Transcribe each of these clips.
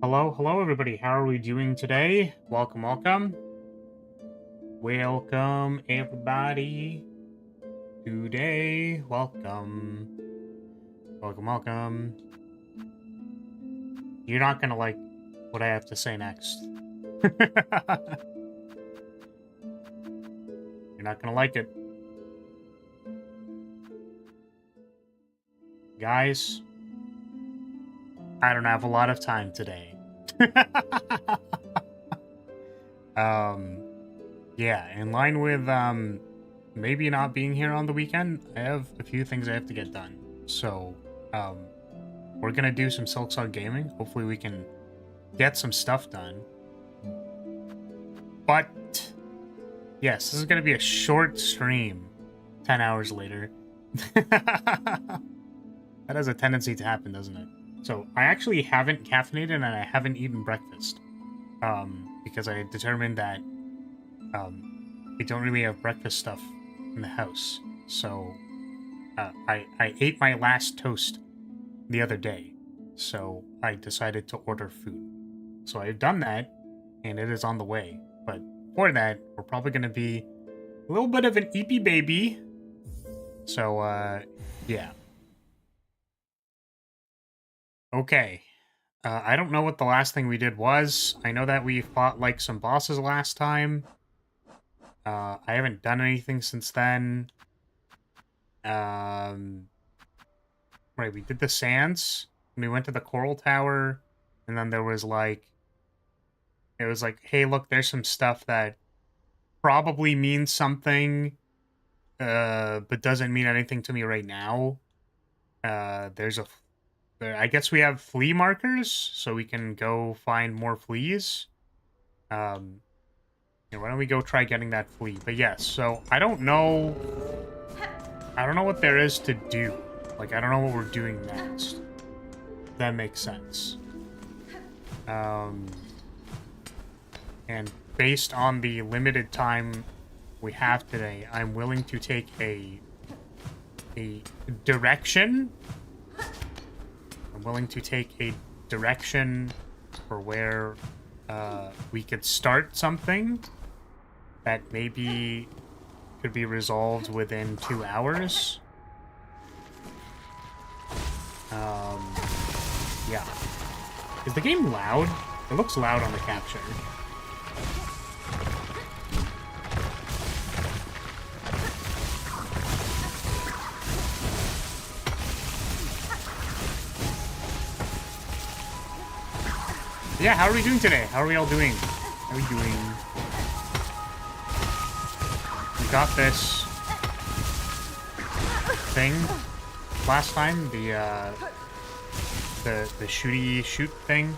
Hello everybody. How are we doing today? Welcome, welcome. Welcome everybody. Today, welcome. Welcome. You're not gonna like what I have to say next. You're not gonna like it. Guys, I don't have a lot of time today. Yeah, in line with, maybe not being here on the weekend, I have a few things I have to get done. So, we're gonna do some Silksong gaming. Hopefully we can get some stuff done. But, yes, this is gonna be a short stream 10 hours later. That has a tendency to happen, doesn't it? So, I actually haven't caffeinated and I haven't eaten breakfast. Because I determined that, we don't really have breakfast stuff in the house. So, I ate my last toast the other day. So, I decided to order food. So, I've done that, and it is on the way. But for that, we're probably going to be a little bit of an eepy baby. So, yeah. Okay. I don't know what the last thing we did was. I know that we fought, like, some bosses last time. I haven't done anything since then. Right, we did the sands, and we went to the coral tower, and then there was, like... It was like, hey, look, there's some stuff that probably means something, but doesn't mean anything to me right now. There's a... I guess we have flea markers, so we can go find more fleas. Yeah, why don't we go try getting that flea? But yes, so I don't know what there is to do. Like, I don't know what we're doing next. If that makes sense. And based on the limited time we have today, I'm willing to take a direction. I'm willing to take a direction for where we could start something that maybe could be resolved within 2 hours. Yeah. Is the game loud? It looks loud on the capture. Yeah, how are we doing today? How are we all doing? How are we doing? We got this thing last time, the shooty shoot thing.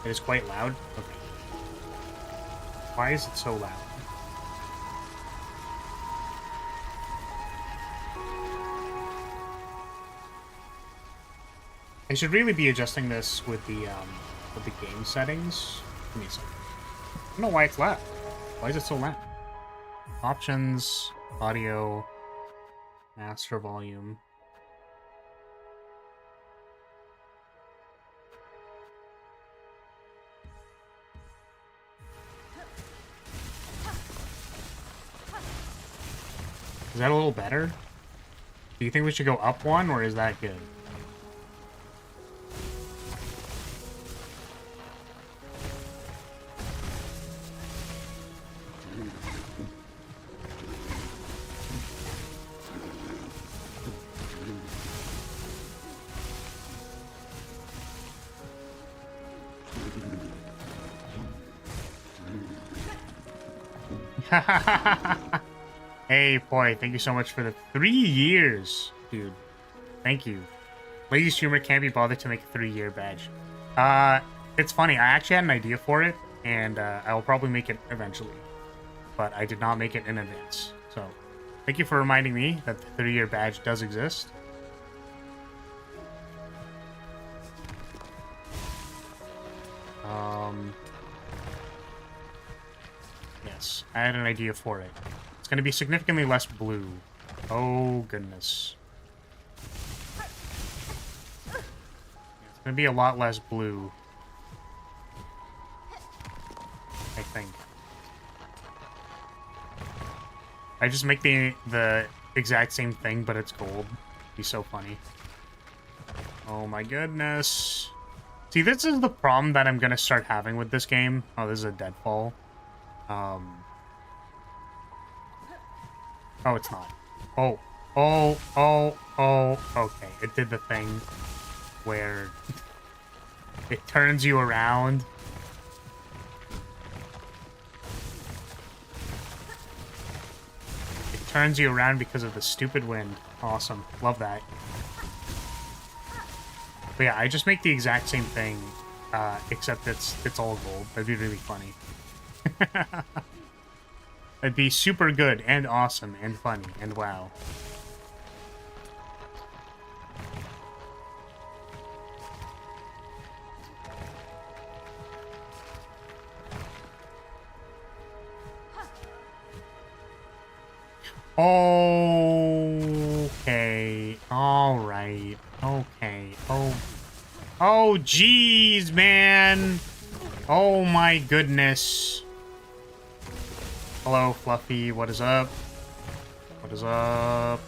It is quite loud. Okay. Why is it so loud? I should really be adjusting this with the game settings. Give me a second. I don't know why it's loud. Why is it so loud? Options, audio, master volume. Is that a little better? Do you think we should go up one, or is that good? Hey, boy, thank you so much for the 3 years, dude. Thank you. Lazy streamer can't be bothered to make a 3-year badge. It's funny. I actually had an idea for it, and I will probably make it eventually. But I did not make it in advance. So, thank you for reminding me that the 3-year badge does exist. Yes, I had an idea for it. It's going to be significantly less blue. Oh, goodness. It's going to be a lot less blue. I think. I just make the exact same thing, but it's gold. It'd be so funny. Oh my goodness. See, this is the problem that I'm going to start having with this game. Oh, this is a deadfall. Oh, it's not. Oh, okay. It did the thing where it turns you around. It turns you around because of the stupid wind. Awesome. Love that. But yeah, I just make the exact same thing, except it's all gold. That'd be really funny. It'd be super good and awesome and funny and wow. Okay. All right. Okay. Oh, jeez, man. Oh my goodness. Hello, Fluffy. What is up? What is up?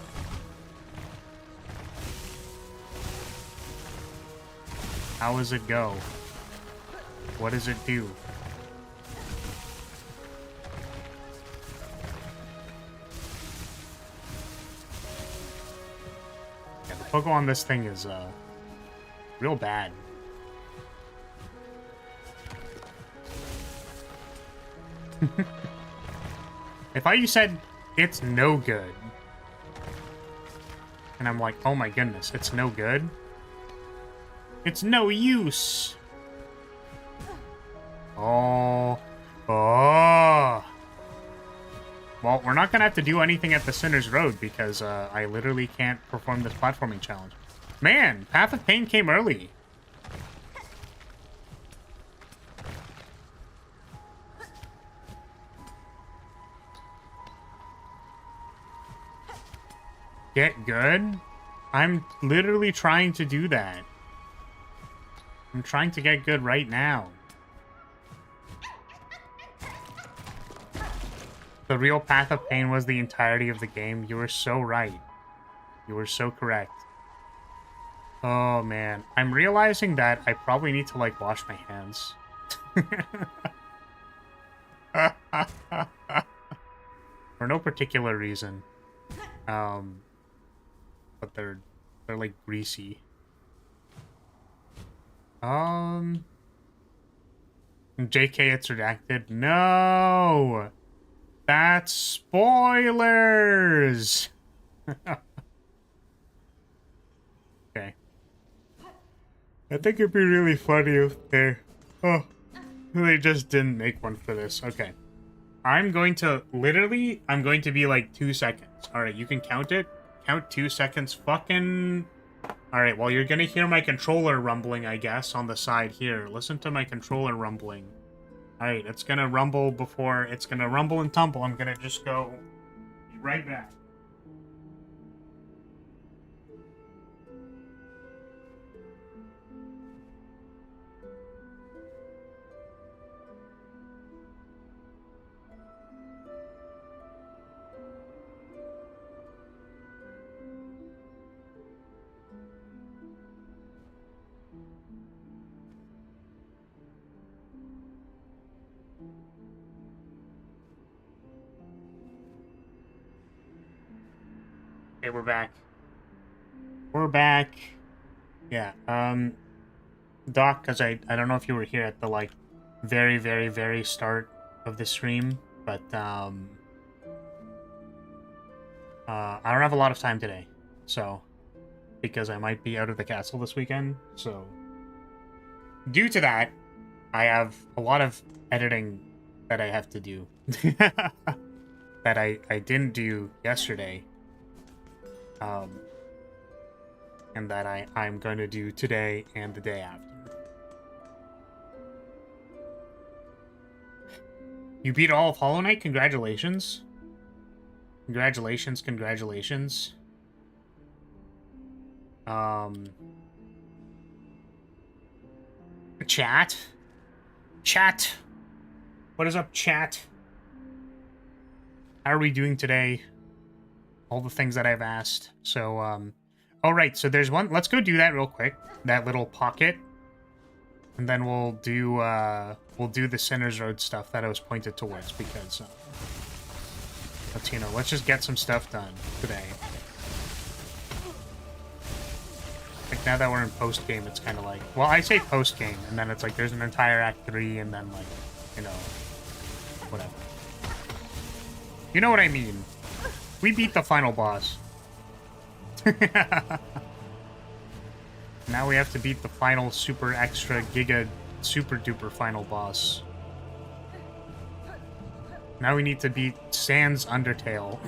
How does it go? What does it do? Yeah, the Pokemon on this thing is real bad. If you said it's no good, and I'm like, oh my goodness, it's no good. It's no use. Oh. Well, we're not gonna have to do anything at the Sinner's Road because I literally can't perform this platforming challenge. Man, Path of Pain came early. Get good? I'm literally trying to do that. I'm trying to get good right now. The real Path of Pain was the entirety of the game. You were so right. You were so correct. Oh, man. I'm realizing that I probably need to, like, wash my hands. For no particular reason. But they're like greasy. JK, it's redacted. No! That's spoilers! Okay. I think it'd be really funny if they just didn't make one for this. Okay. I'm going to be like 2 seconds. Alright, you can count it. Count 2 seconds. Fucking... Alright, well, you're gonna hear my controller rumbling, I guess, on the side here. Listen to my controller rumbling. Alright, it's gonna rumble before... It's gonna rumble and tumble. I'm gonna just go... Be right back. Okay, we're back. We're back. Yeah, Doc, because I don't know if you were here at the, like, very, very, very start of the stream, but, I don't have a lot of time today, so, because I might be out of the castle this weekend, so, due to that, I have a lot of editing that I have to do, that I didn't do yesterday, and that I'm going to do today and the day after. You beat all of Hollow Knight? Congratulations. Congratulations, congratulations. Chat? Chat? What is up, chat? How are we doing today? All the things that I've asked. So, oh, right, so there's one. Let's go do that real quick. That little pocket. And then we'll do the Sinner's Road stuff that I was pointed towards, because, let's just get some stuff done today. Like, now that we're in post-game, it's kind of like... Well, I say post-game, and then it's like there's an entire Act 3, and then, like, whatever. You know what I mean. We beat the final boss. Now we have to beat the final super extra giga super duper final boss. Now we need to beat Sans Undertale.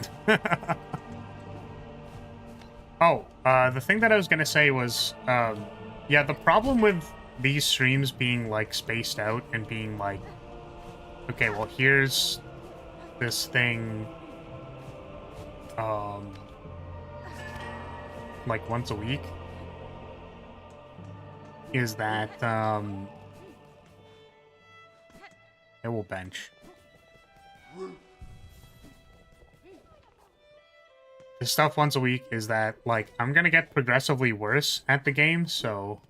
Oh, the thing that I was gonna say was, yeah, the problem with these streams being, like, spaced out and being like, okay, well, here's this thing, like, once a week, is that, it will bench. This stuff once a week is that, like, I'm gonna get progressively worse at the game, so...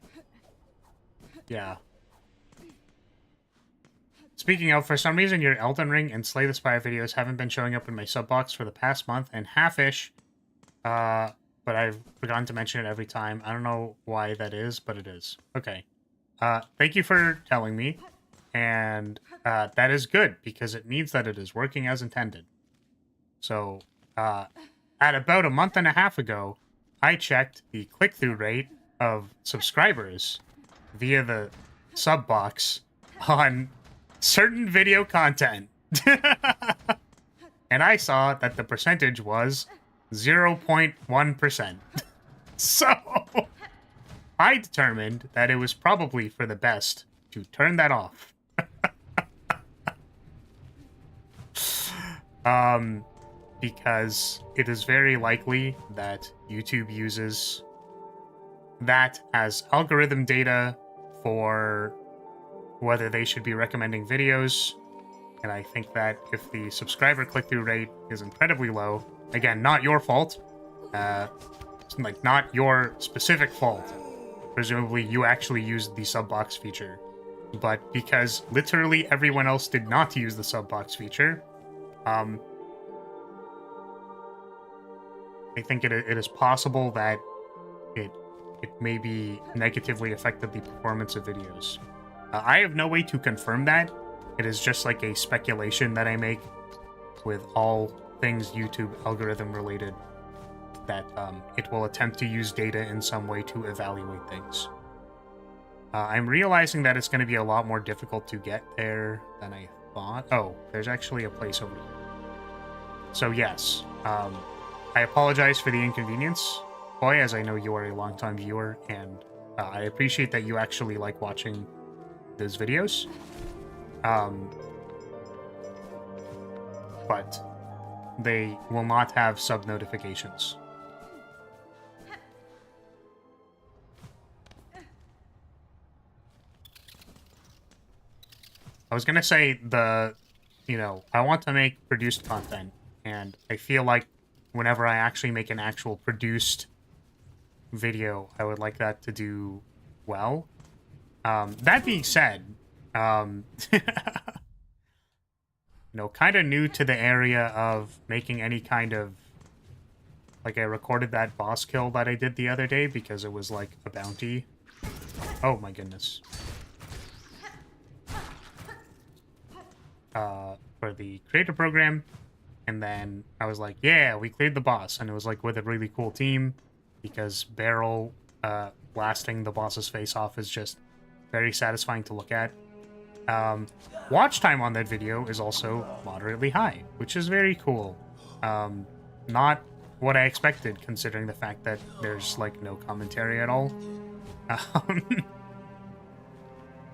Yeah. Speaking of, for some reason, your Elden Ring and Slay the Spire videos haven't been showing up in my sub box for the past month and half-ish. But I've forgotten to mention it every time. I don't know why that is, but it is. Okay. Thank you for telling me. And that is good, because it means that it is working as intended. So, at about a month and a half ago, I checked the click-through rate of subscribers via the sub box on certain video content. And I saw that the percentage was 0.1%. So, I determined that it was probably for the best to turn that off. Because it is very likely that YouTube uses that as algorithm data for whether they should be recommending videos. And I think that if the subscriber click-through rate is incredibly low, again, not your fault, like, not your specific fault, presumably you actually used the sub box feature. But because literally everyone else did not use the sub box feature, I think it is possible that it maybe negatively affected the performance of videos. I have no way to confirm that. It is just like a speculation that I make with all things YouTube algorithm related, that it will attempt to use data in some way to evaluate things. I'm realizing that it's going to be a lot more difficult to get there than I thought. Oh, there's actually a place over here. So yes, I apologize for the inconvenience, Boy, as I know you are a longtime viewer, and I appreciate that you actually like watching those videos. But they will not have sub notifications. I was gonna say I want to make produced content, and I feel like whenever I actually make an actual produced video, I would like that to do well. That being said, kind of new to the area of making any kind of, like, I recorded that boss kill that I did the other day because it was like a bounty. Oh my goodness. For the creator program, and then I was like, yeah, we cleared the boss, and it was like with a really cool team, because barrel blasting the boss's face off is just very satisfying to look at. Watch time on that video is also moderately high, which is very cool. Not what I expected, considering the fact that there's like no commentary at all.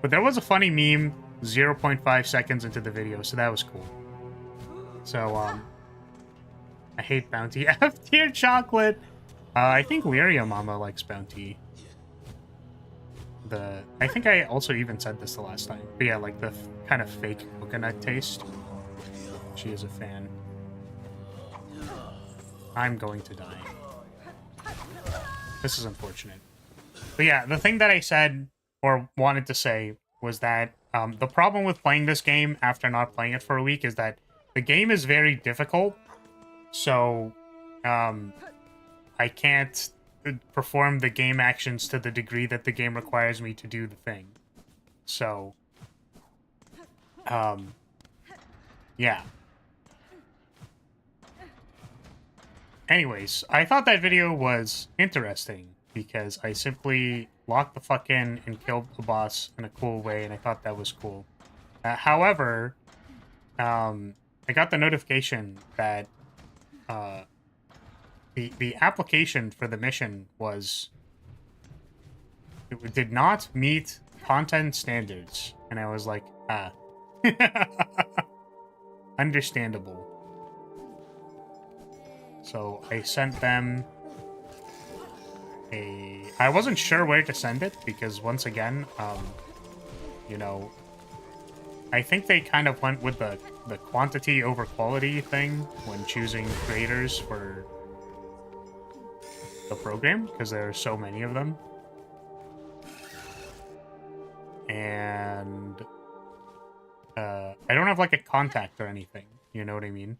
But there was a funny meme 0.5 seconds into the video, so that was cool. So, I hate Bounty. F-tier chocolate! I think Lyria Mama likes Bounty. I think I also even said this the last time. But yeah, like the kind of fake coconut taste. She is a fan. I'm going to die. This is unfortunate. But yeah, the thing that I said, or wanted to say, was that the problem with playing this game after not playing it for a week is that the game is very difficult. So, I can't perform the game actions to the degree that the game requires me to do the thing. So, yeah. Anyways, I thought that video was interesting because I simply locked the fuck in and killed the boss in a cool way, and I thought that was cool. However, I got the notification that the application for the mission it did not meet content standards, and I was like, understandable. So I sent them I wasn't sure where to send it because, once again, I think they kind of went with the quantity over quality thing when choosing creators for the program, because there are so many of them. And I don't have like a contact or anything, you know what I mean?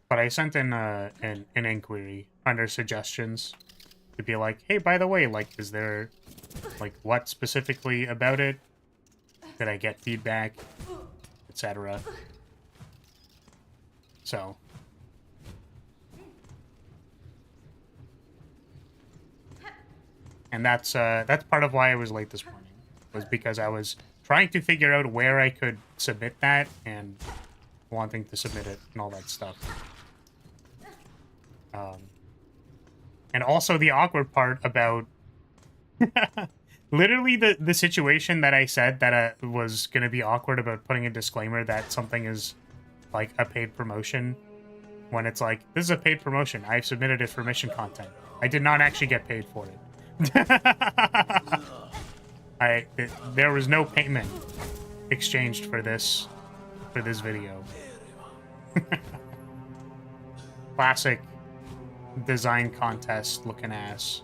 But I sent in an inquiry under suggestions to be like, hey, by the way, like, is there, like, what specifically about it? Did I get feedback? Etc. So. And that's part of why I was late this morning, was because I was trying to figure out where I could submit that and wanting to submit it and all that stuff. And also the awkward part about literally the situation that I said that was going to be awkward about putting a disclaimer that something is like a paid promotion, when it's like, this is a paid promotion. I've submitted it for mission content. I did not actually get paid for it. There was no payment exchanged for this video. Classic design contest looking ass.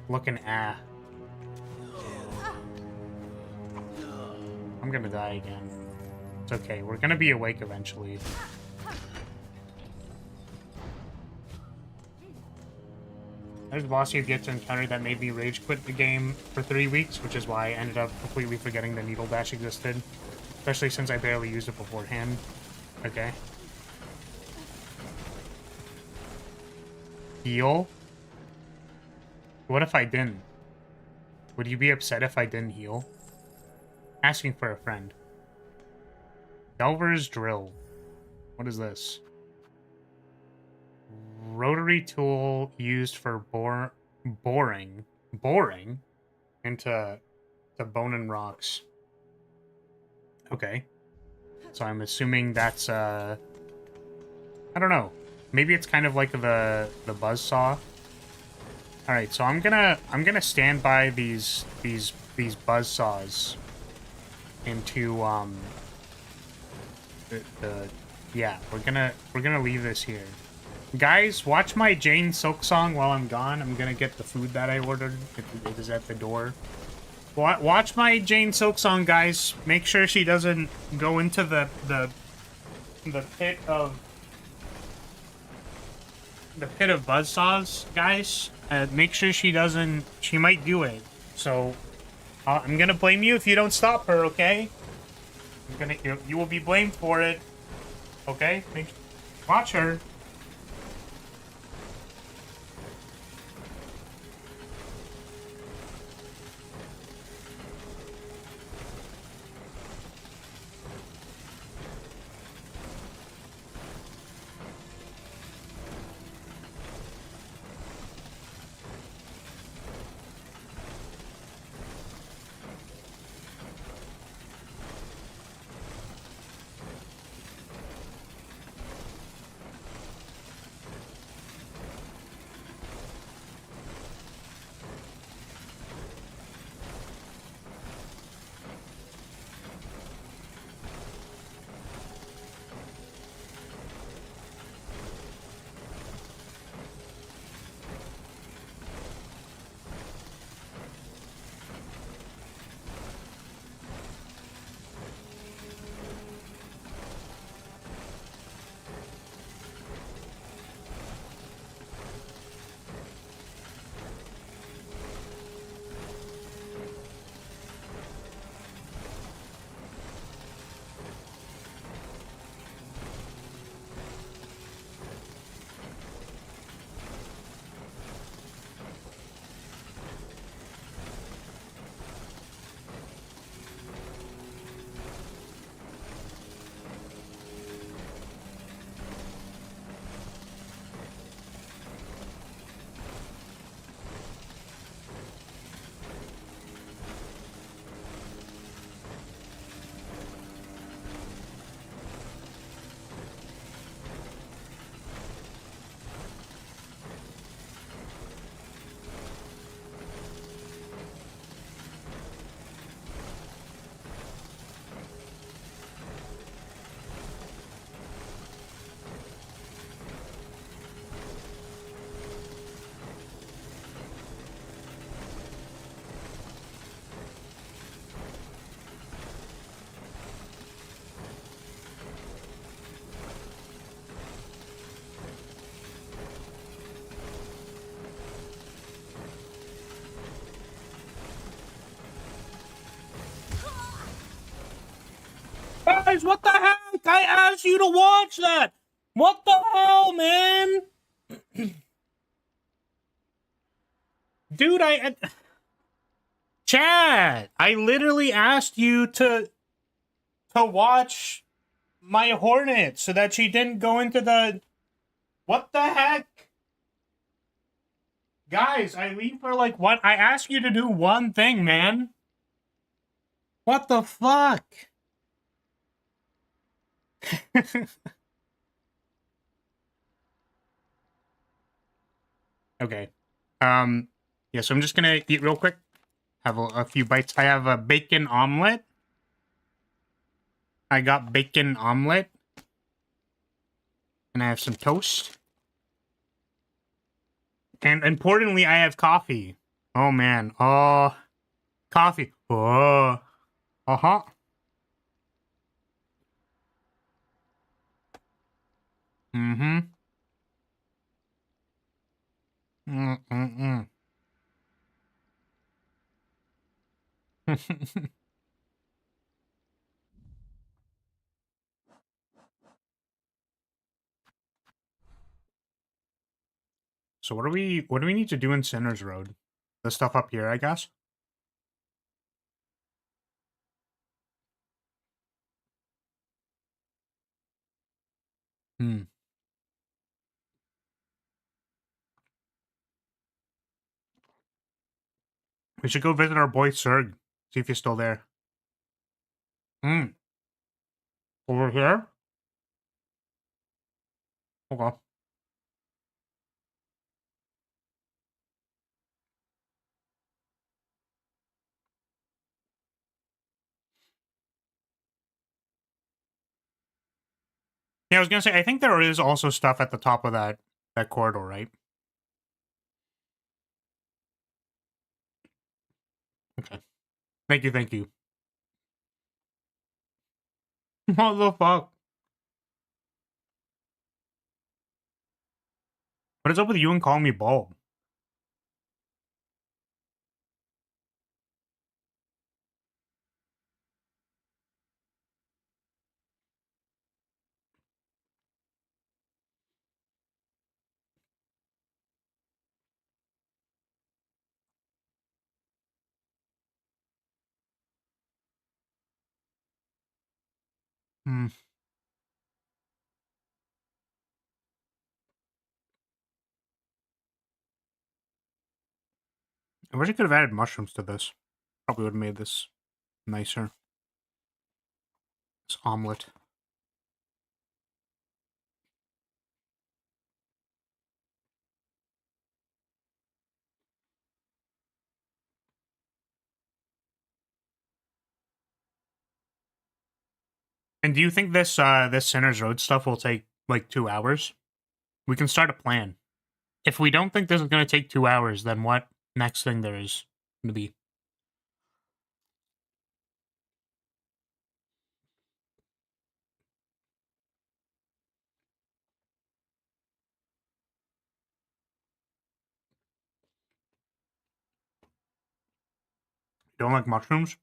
Looking ah. I'm gonna die again. It's okay. We're gonna be awake eventually. There's a boss you get to encounter that made me rage quit the game for 3 weeks, which is why I ended up completely forgetting the needle dash existed. Especially since I barely used it beforehand. Okay. Heal? What if I didn't? Would you be upset if I didn't heal? Asking for a friend. Delver's Drill. What is this? Rotary tool used for boring into bone and rocks. Okay. So I'm assuming that's I don't know. Maybe it's kind of like the buzzsaw. All right, so I'm gonna stand by these buzzsaws into yeah, we're gonna leave this here. Guys, watch my Jane Silksong while I'm gone. I'm gonna get the food that I ordered. It is at the door. Watch my Jane Silksong, guys. Make sure she doesn't go into the pit of buzzsaws, guys. Make sure she doesn't. She might do it. So I'm gonna blame you if you don't stop her. Okay? You will be blamed for it. Okay? Watch her. Guys, what the heck? I asked you to watch that! What the hell, man? Dude, Chad, I literally asked you to watch my Hornet so that she didn't go into the... What the heck? Guys, I leave for like what? I asked you to do one thing, man. What the fuck? Okay. Yeah, so I'm just gonna eat real quick. Have a few bites. I have a bacon omelet. I got bacon omelet. And I have some toast. And importantly, I have coffee. Oh, man. Oh, coffee. Oh. Uh-huh. Mm-hmm. Mm-mm-mm. So what do we need to do in Sinners Road? The stuff up here, I guess? Hmm. We should go visit our boy Serg. See if he's still there. Hmm. Over here? Okay. Yeah, I was gonna say, I think there is also stuff at the top of that corridor, right? Okay. Thank you, thank you. What the fuck? What is up with you and calling me bald? Hmm. I wish I could have added mushrooms to this. Probably would have made this nicer. This omelet. And do you think this Sinners Road stuff will take like 2 hours? We can start a plan. If we don't think this is gonna take 2 hours, then what next thing there is gonna be? You don't like mushrooms?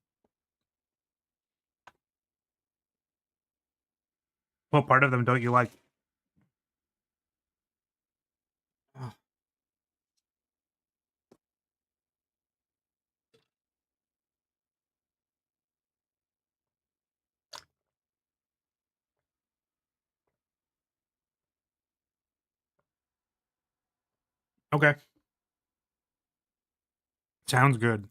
What part of them don't you like? Ugh. Okay. Sounds good.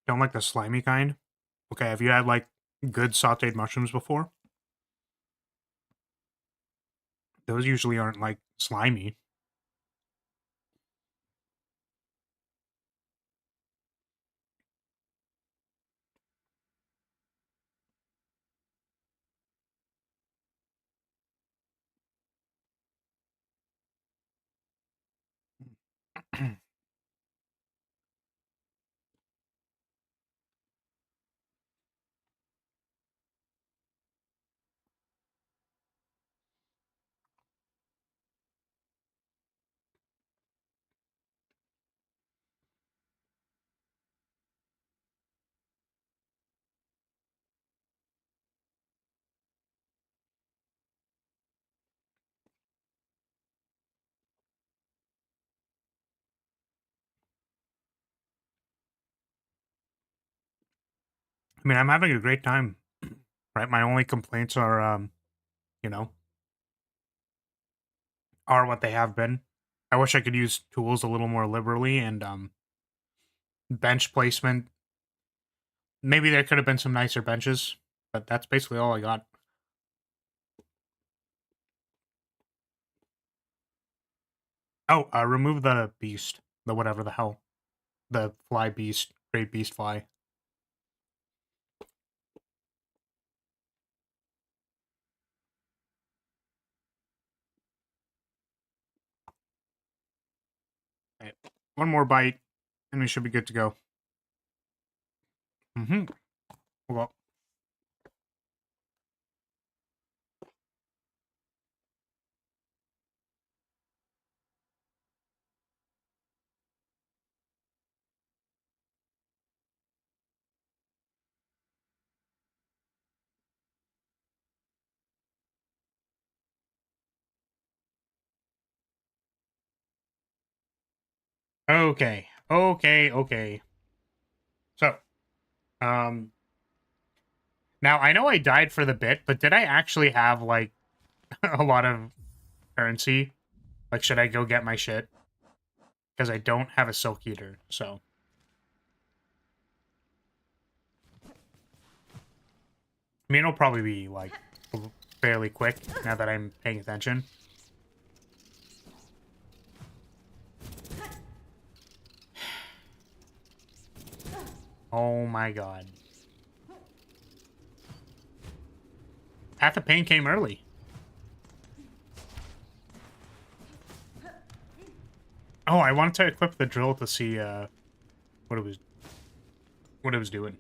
Don't like the slimy kind? Okay, have you had like good sauteed mushrooms before? Those usually aren't like slimy. I mean, I'm having a great time. Right? My only complaints are you know, are what they have been. I wish I could use tools a little more liberally and bench placement. Maybe there could have been some nicer benches, but that's basically all I got. Oh, remove the beast. The whatever the hell. The fly beast. Great beast fly. Right. One more bite, and we should be good to go. Mm-hmm. Well, okay. Okay. So, um, now I know I died for the bit, but did I actually have, like, a lot of currency? Like, should I go get my shit? Because I don't have a silk eater, so. I mean, it'll probably be, like, fairly quick now that I'm paying attention. Oh my god. Path of Pain came early. Oh, I wanted to equip the drill to see what it was doing.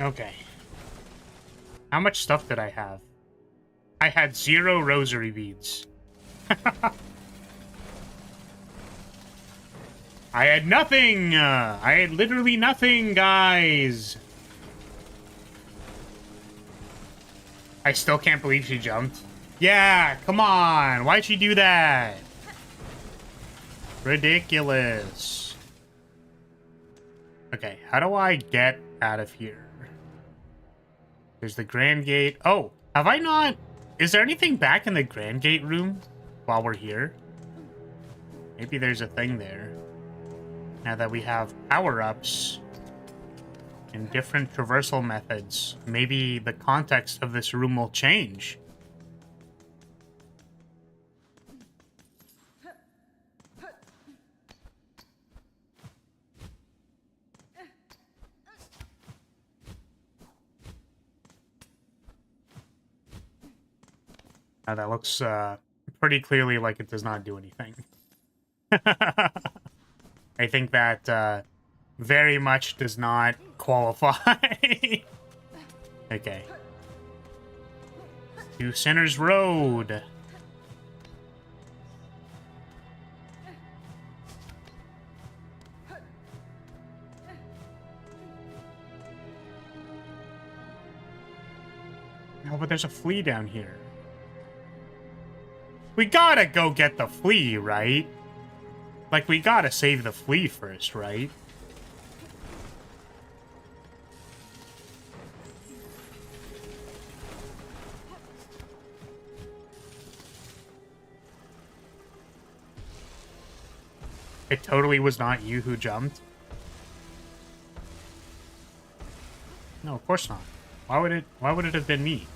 Okay. How much stuff did I have? I had 0 rosary beads. I had nothing! I had literally nothing, guys! I still can't believe she jumped. Yeah, come on! Why'd she do that? Ridiculous. Okay, how do I get out of here? There's the Grand Gate. Oh, have I not... Is there anything back in the Grand Gate room while we're here? Maybe there's a thing there. Now that we have power-ups and different traversal methods, maybe the context of this room will change. Now that looks pretty clearly like it does not do anything. I think that very much does not qualify. Okay. To Sinner's Road. Oh, but there's a flea down here. We gotta go get the flea, right? Like, we gotta save the flea first, right? It totally was not you who jumped. No, of course not. Why would it have been me?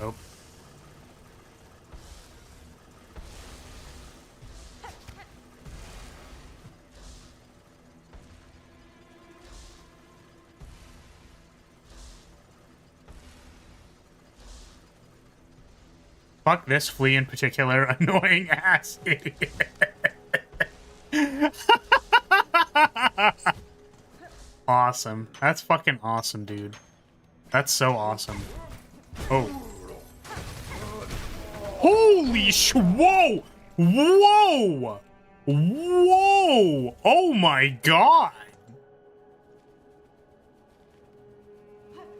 Oh. Fuck this flea in particular, annoying ass idiot. Awesome. That's fucking awesome, dude. That's so awesome. Oh. Holy whoa! Whoa! Whoa! Oh my god!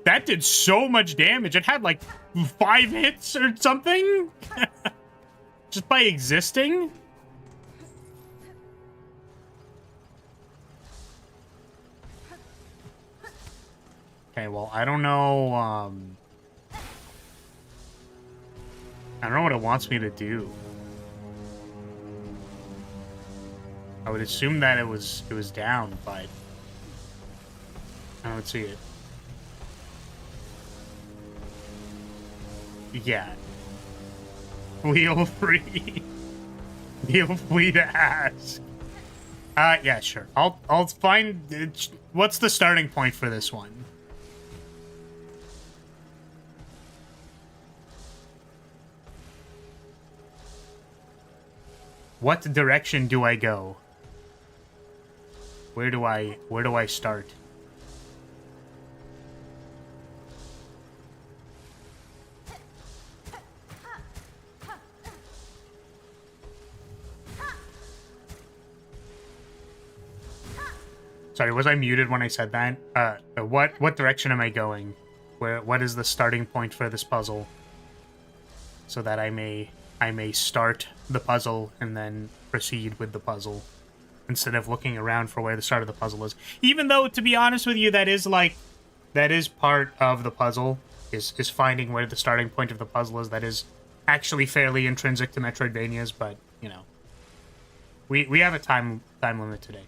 That did so much damage. It had like 5 hits or something. Just by existing? Okay, well, I don't know, I don't know what it wants me to do. I would assume that it was down, but I don't see it. Yeah. Feel free. Feel free to ask. Yeah, sure. I'll find what's the starting point for this one? What direction do I go? Where do I start? Sorry, was I muted when I said that? What direction am I going? What is the starting point for this puzzle? So that I may start the puzzle and then proceed with the puzzle instead of looking around for where the start of the puzzle is. Even though, to be honest with you, that is part of the puzzle, is finding where the starting point of the puzzle is. That is actually fairly intrinsic to Metroidvanias, but, you know. We have a time limit today.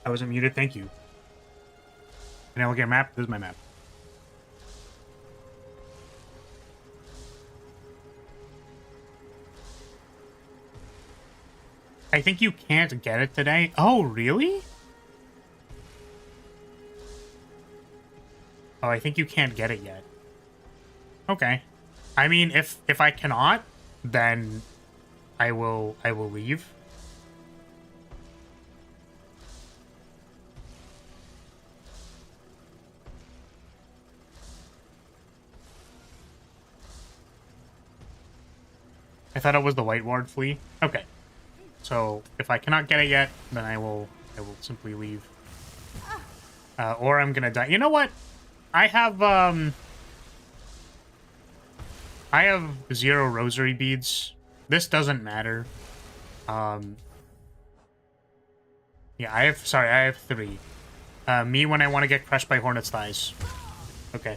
I wasn't muted, thank you. Can I look at a map? This is my map. I think you can't get it today. Oh, really? Oh, I think you can't get it yet. Okay. I mean, if I cannot, then I will leave. I thought it was the white ward flea. Okay. So, if I cannot get it yet, then I will simply leave. Or I'm gonna die. You know what? I have 0 rosary beads. This doesn't matter. Yeah, I have 3. Me when I want to get crushed by hornet's thighs. Okay.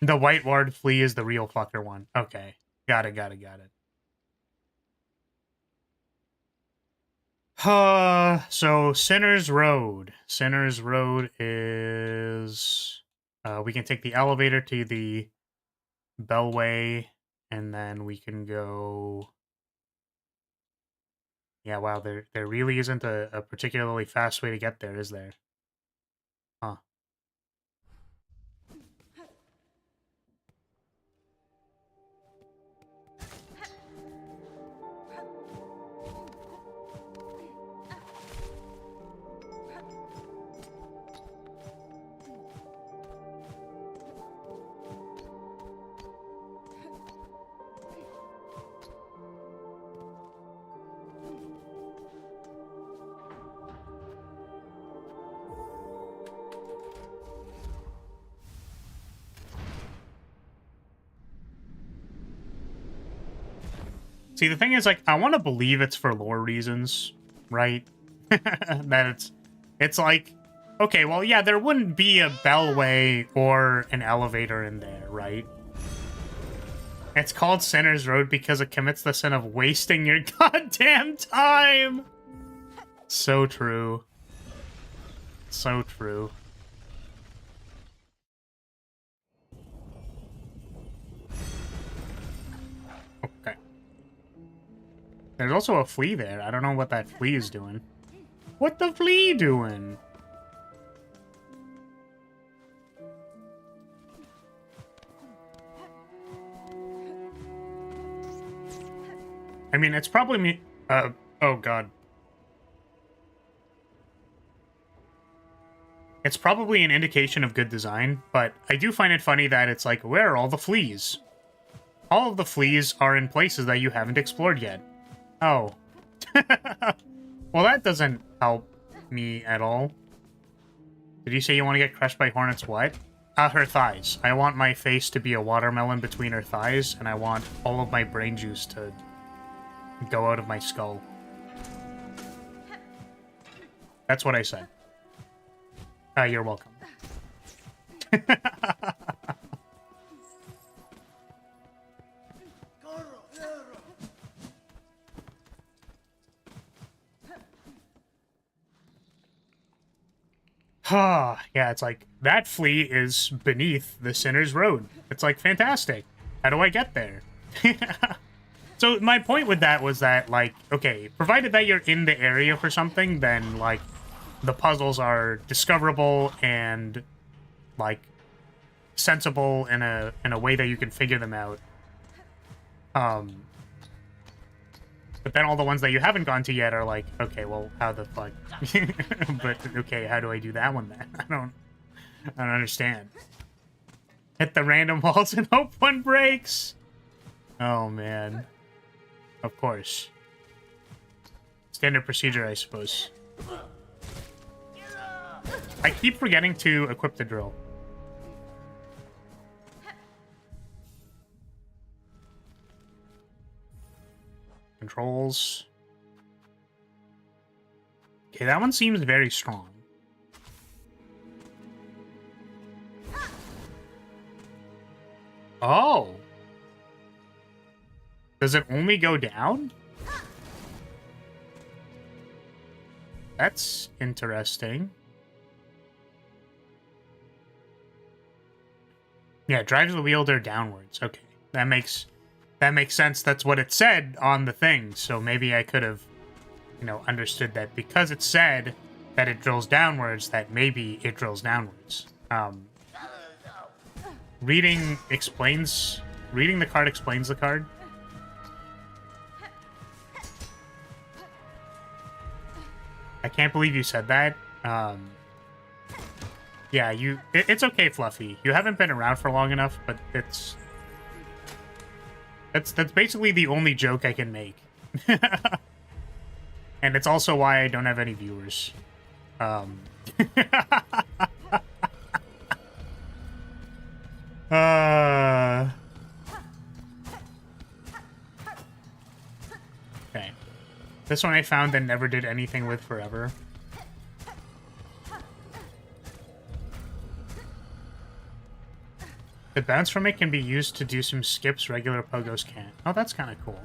The white ward flea is the real fucker one. Okay. Got it. So Sinner's Road. Sinner's Road is... we can take the elevator to the Bellway, and then we can go... Yeah, wow, there really isn't a particularly fast way to get there, is there? Huh. See, the thing is, like, I want to believe it's for lore reasons, right? That it's like, okay, well, yeah, there wouldn't be a bellway or an elevator in there, right? It's called Sinner's Road because it commits the sin of wasting your goddamn time! So true. So true. Okay. There's also a flea there. I don't know what that flea is doing. What the flea doing? I mean, it's probably me. Oh god. It's probably an indication of good design, but I do find it funny that it's like, where are all the fleas? All of the fleas are in places that you haven't explored yet. Oh. Well, that doesn't help me at all. Did you say you want to get crushed by hornets? What? Her thighs. I want my face to be a watermelon between her thighs, and I want all of my brain juice to go out of my skull. That's what I said. You're welcome. Yeah, it's like, that flea is beneath the sinner's road. It's like, fantastic. How do I get there? So my point with that was that, like, okay, provided that you're in the area for something, then, like, the puzzles are discoverable and, like, sensible in a way that you can figure them out. But then all the ones that you haven't gone to yet are like, okay, well, how the fuck? But, okay, how do I do that one then? I don't understand. Hit the random walls and hope one breaks! Oh, man. Of course. Standard procedure, I suppose. I keep forgetting to equip the drill. Controls. Okay, that one seems very strong. Oh! Does it only go down? That's interesting. Yeah, it drives the wielder downwards. Okay, that makes sense. That's what it said on the thing. So maybe I could have, you know, understood that because it said that it drills downwards, that maybe it drills downwards. Reading the card explains the card. I can't believe you said that. Yeah, it's okay, Fluffy. You haven't been around for long enough, but that's basically the only joke I can make. And it's also why I don't have any viewers. Okay. This one I found and never did anything with forever. The bounce from it can be used to do some skips regular pogos can't. Oh, that's kind of cool.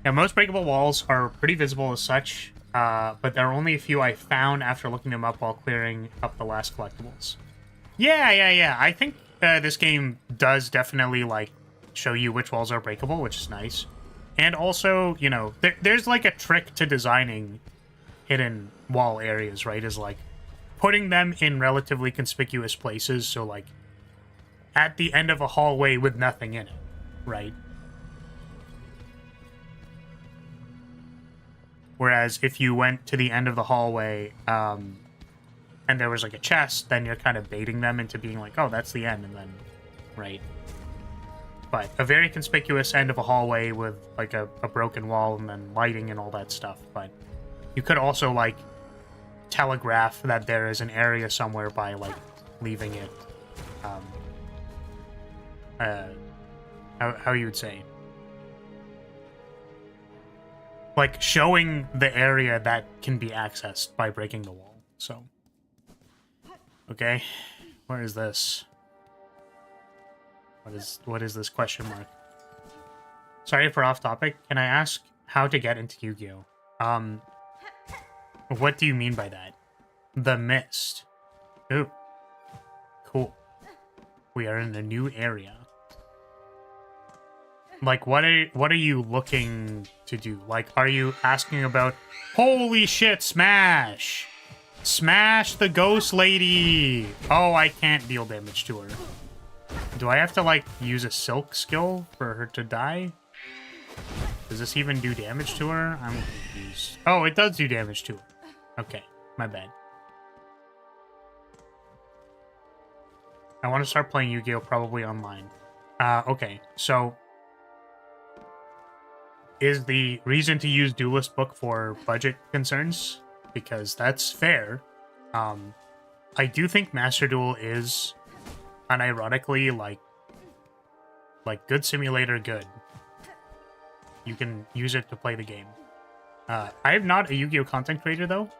Yeah, most breakable walls are pretty visible as such, but there are only a few I found after looking them up while clearing up the last collectibles. Yeah. I think this game does definitely, like, show you which walls are breakable, which is nice. And also, you know, there's, like, a trick to designing hidden wall areas, right? Is, like, putting them in relatively conspicuous places, so, like, at the end of a hallway with nothing in it, right? Whereas if you went to the end of the hallway, and there was, like, a chest, then you're kind of baiting them into being like, oh, that's the end, and then, right? But a very conspicuous end of a hallway with, like, a broken wall and then lighting and all that stuff. But you could also, like, telegraph that there is an area somewhere by, like, leaving it, how you would say, like, showing the area that can be accessed by breaking the wall. So, okay, where is this? What is this question mark? Sorry for off topic. Can I ask how to get into Yu-Gi-Oh? What do you mean by that? The mist. Ooh. Cool. We are in a new area. Like, what are you looking to do? Like, are you asking about, holy shit, smash! Smash the ghost lady! Oh, I can't deal damage to her. Do I have to, like, use a silk skill for her to die? Does this even do damage to her? I'm confused. Oh, it does do damage to her. Okay, my bad. I want to start playing Yu-Gi-Oh! Probably online. Okay, so is the reason to use Duelist Book for budget concerns, because that's fair. I do think Master Duel is unironically like good simulator good. You can use it to play the game. I am not a Yu-Gi-Oh content creator though,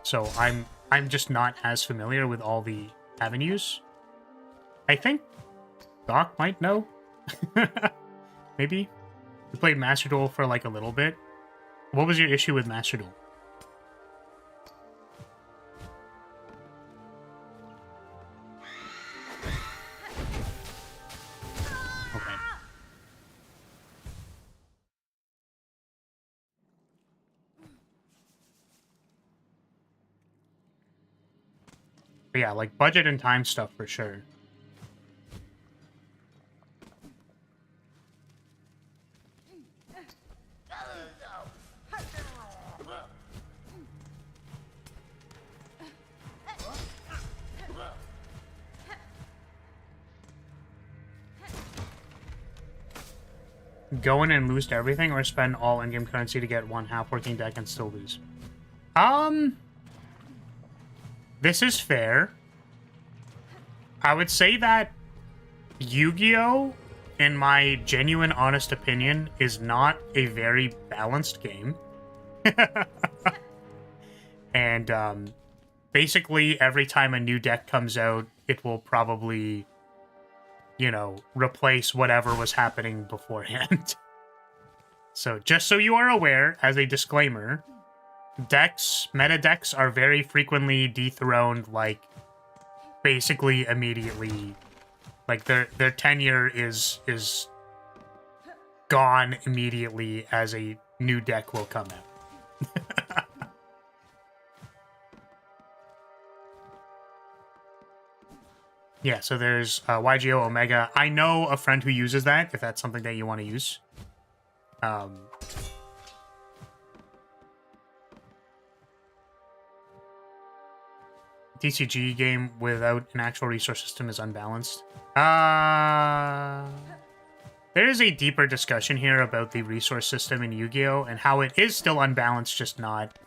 so I'm just not as familiar with all the avenues. I think Doc might know. Maybe. We played Master Duel for like a little bit. What was your issue with Master Duel? Okay. But yeah, like budget and time stuff for sure. Go in and lose to everything, or spend all in-game currency to get one half-working deck and still lose? This is fair. I would say that Yu-Gi-Oh, in my genuine, honest opinion, is not a very balanced game. And, basically, every time a new deck comes out, it will probably, you know, replace whatever was happening beforehand. So, just so you are aware, as a disclaimer, meta decks are very frequently dethroned, like, basically immediately. Like, their tenure is gone immediately as a new deck will come out. Yeah, so there's YGO Omega. I know a friend who uses that, if that's something that you want to use. TCG game without an actual resource system is unbalanced. There is a deeper discussion here about the resource system in Yu-Gi-Oh! And how it is still unbalanced, just not...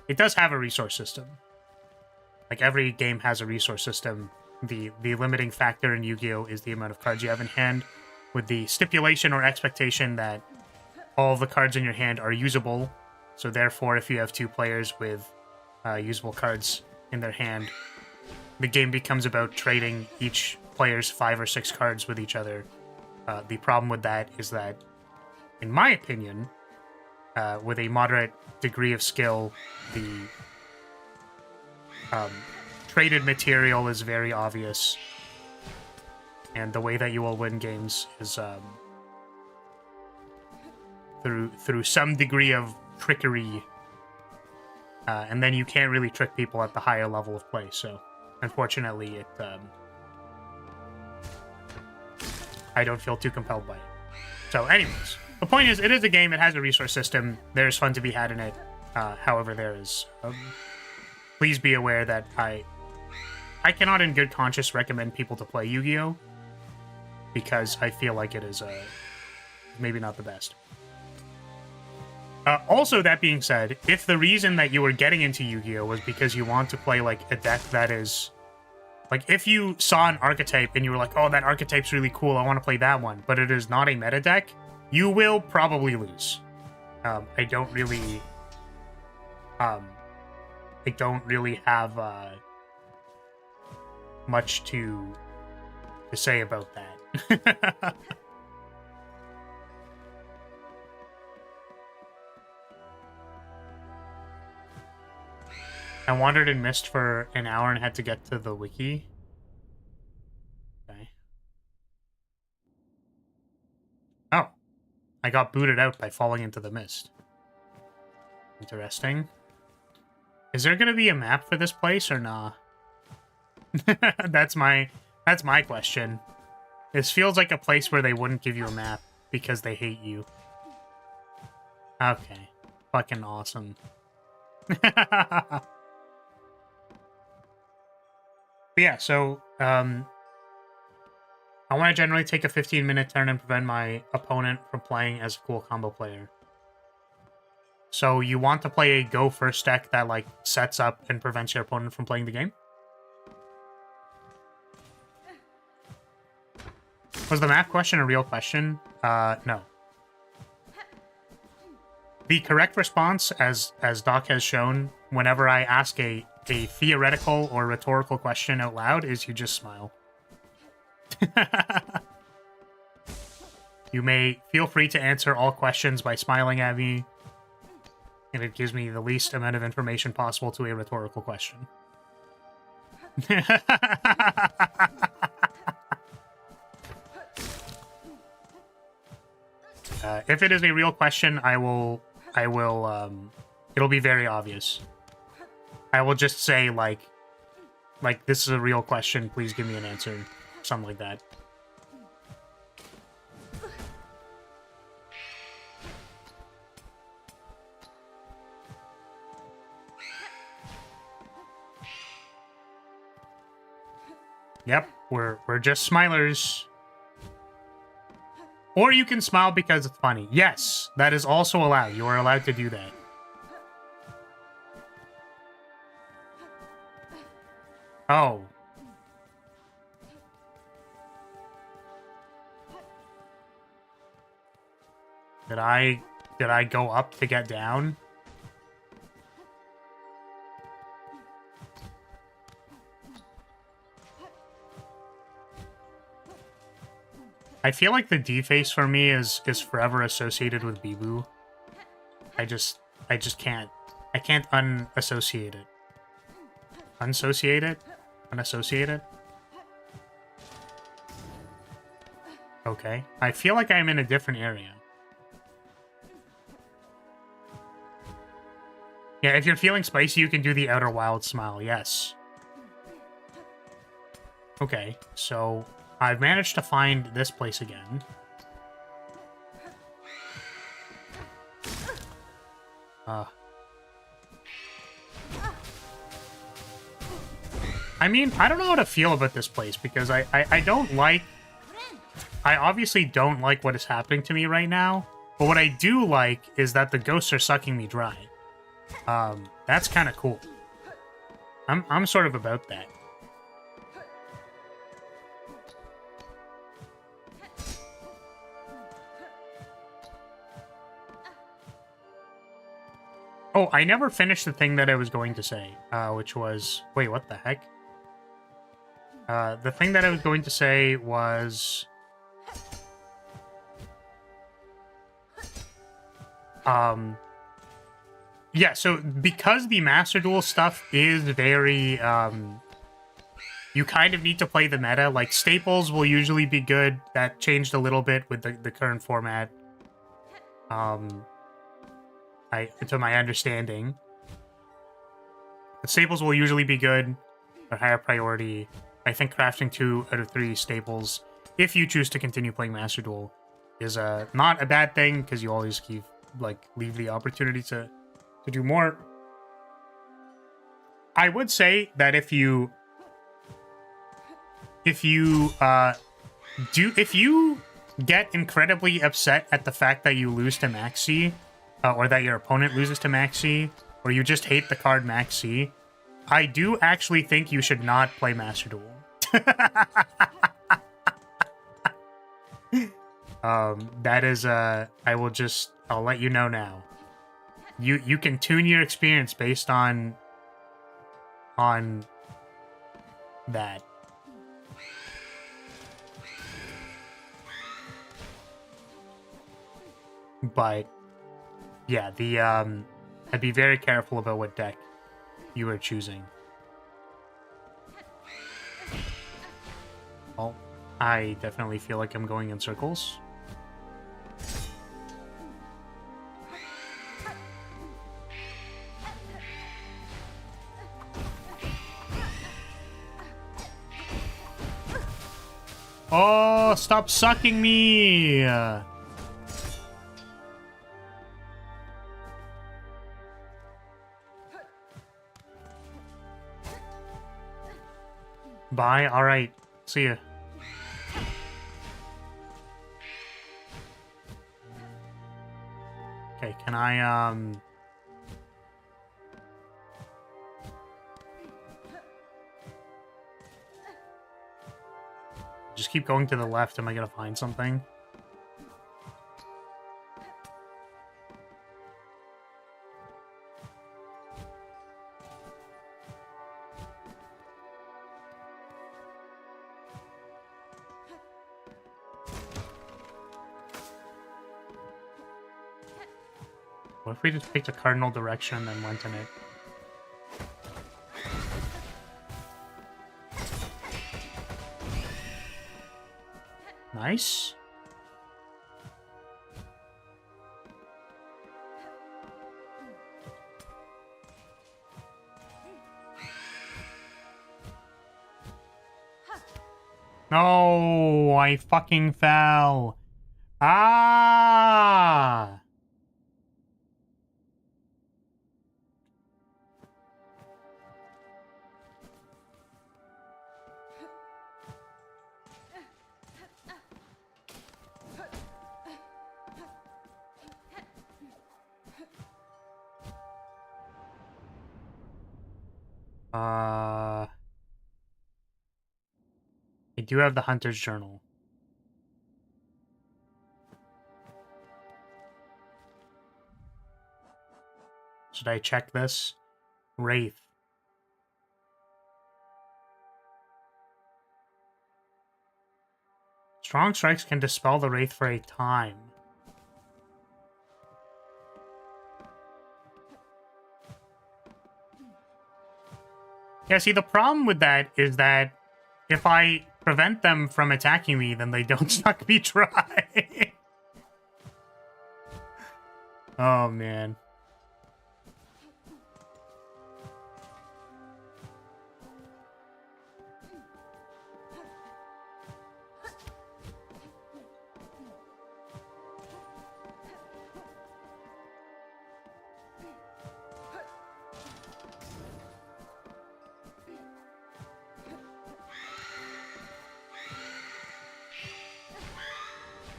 it does have a resource system. Like, every game has a resource system. The limiting factor in Yu-Gi-Oh! Is the amount of cards you have in hand, with the stipulation or expectation that all the cards in your hand are usable. So therefore, if you have two players with usable cards in their hand, the game becomes about trading each player's 5 or 6 cards with each other. The problem with that is that, in my opinion, with a moderate degree of skill, the traded material is very obvious, and the way that you will win games is through some degree of trickery, and then you can't really trick people at the higher level of play. So, unfortunately, I don't feel too compelled by it. So, anyways, the point is, it is a game. It has a resource system. There's fun to be had in it. However, there is. Please be aware that I cannot in good conscience recommend people to play Yu-Gi-Oh! Because I feel like it is maybe not the best. Also, that being said, if the reason that you were getting into Yu-Gi-Oh! Was because you want to play, like, a deck that is... Like, if you saw an archetype and you were like, oh, that archetype's really cool, I want to play that one, but it is not a meta deck, you will probably lose. I don't really have much to say about that. I wandered in mist for an hour and had to get to the wiki. Okay. Oh. I got booted out by falling into the mist. Interesting. Is there gonna be a map for this place or nah? That's my question. This feels like a place where they wouldn't give you a map because they hate you. Okay. Fucking awesome. But yeah, so, I want to generally take a 15-minute turn and prevent my opponent from playing as a cool combo player. So you want to play a go first deck that like sets up and prevents your opponent from playing the game? Was the map question a real question? No. The correct response, as Doc has shown, whenever I ask a theoretical or rhetorical question out loud, is you just smile. You may feel free to answer all questions by smiling at me, and it gives me the least amount of information possible to a rhetorical question. If it is a real question, it'll be very obvious. I will just say, like, this is a real question, please give me an answer. Something like that. Yep, we're just smilers. Or you can smile because it's funny. Yes, that is also allowed. You are allowed to do that. Oh. Did I go up to get down? I feel like the D-face for me is forever associated with Bibu. I just can't. I can't unassociate it. Unassociate it? Unassociate it? Okay. I feel like I'm in a different area. Yeah, if you're feeling spicy, you can do the Outer Wild Smile, yes. Okay, so I've managed to find this place again. I mean, I don't know how to feel about this place, because I don't like... I obviously don't like what is happening to me right now, but what I do like is that the ghosts are sucking me dry. That's kind of cool. I'm sort of about that. Oh, I never finished the thing that I was going to say, which was... Wait, what the heck? The thing that I was going to say was... Yeah, so because the Master Duel stuff is very... You kind of need to play the meta. Like, staples will usually be good. That changed a little bit with the current format. To my understanding. But staples will usually be good, or higher priority. I think crafting 2 out of 3 staples, if you choose to continue playing Master Duel, is not a bad thing, because you always leave the opportunity to do more. I would say that if you get incredibly upset at the fact that you lose to Maxi, or that your opponent loses to Maxi, or you just hate the card Maxi, I do actually think you should not play Master Duel. That is, I'll let you know now. You can tune your experience based on that. But yeah, I'd be very careful about what deck you are choosing. Well, I definitely feel like I'm going in circles. Oh, stop sucking me! Bye. Alright. See ya. Okay, can I, just keep going to the left? Am I gonna find something? What if we just picked a cardinal direction and then went in it? Nice. No, I fucking fell. Ah! I do have the Hunter's Journal. Should I check this? Wraith. Strong strikes can dispel the Wraith for a time. Yeah, see, the problem with that is that if I prevent them from attacking me, then they don't suck me dry. Oh, man.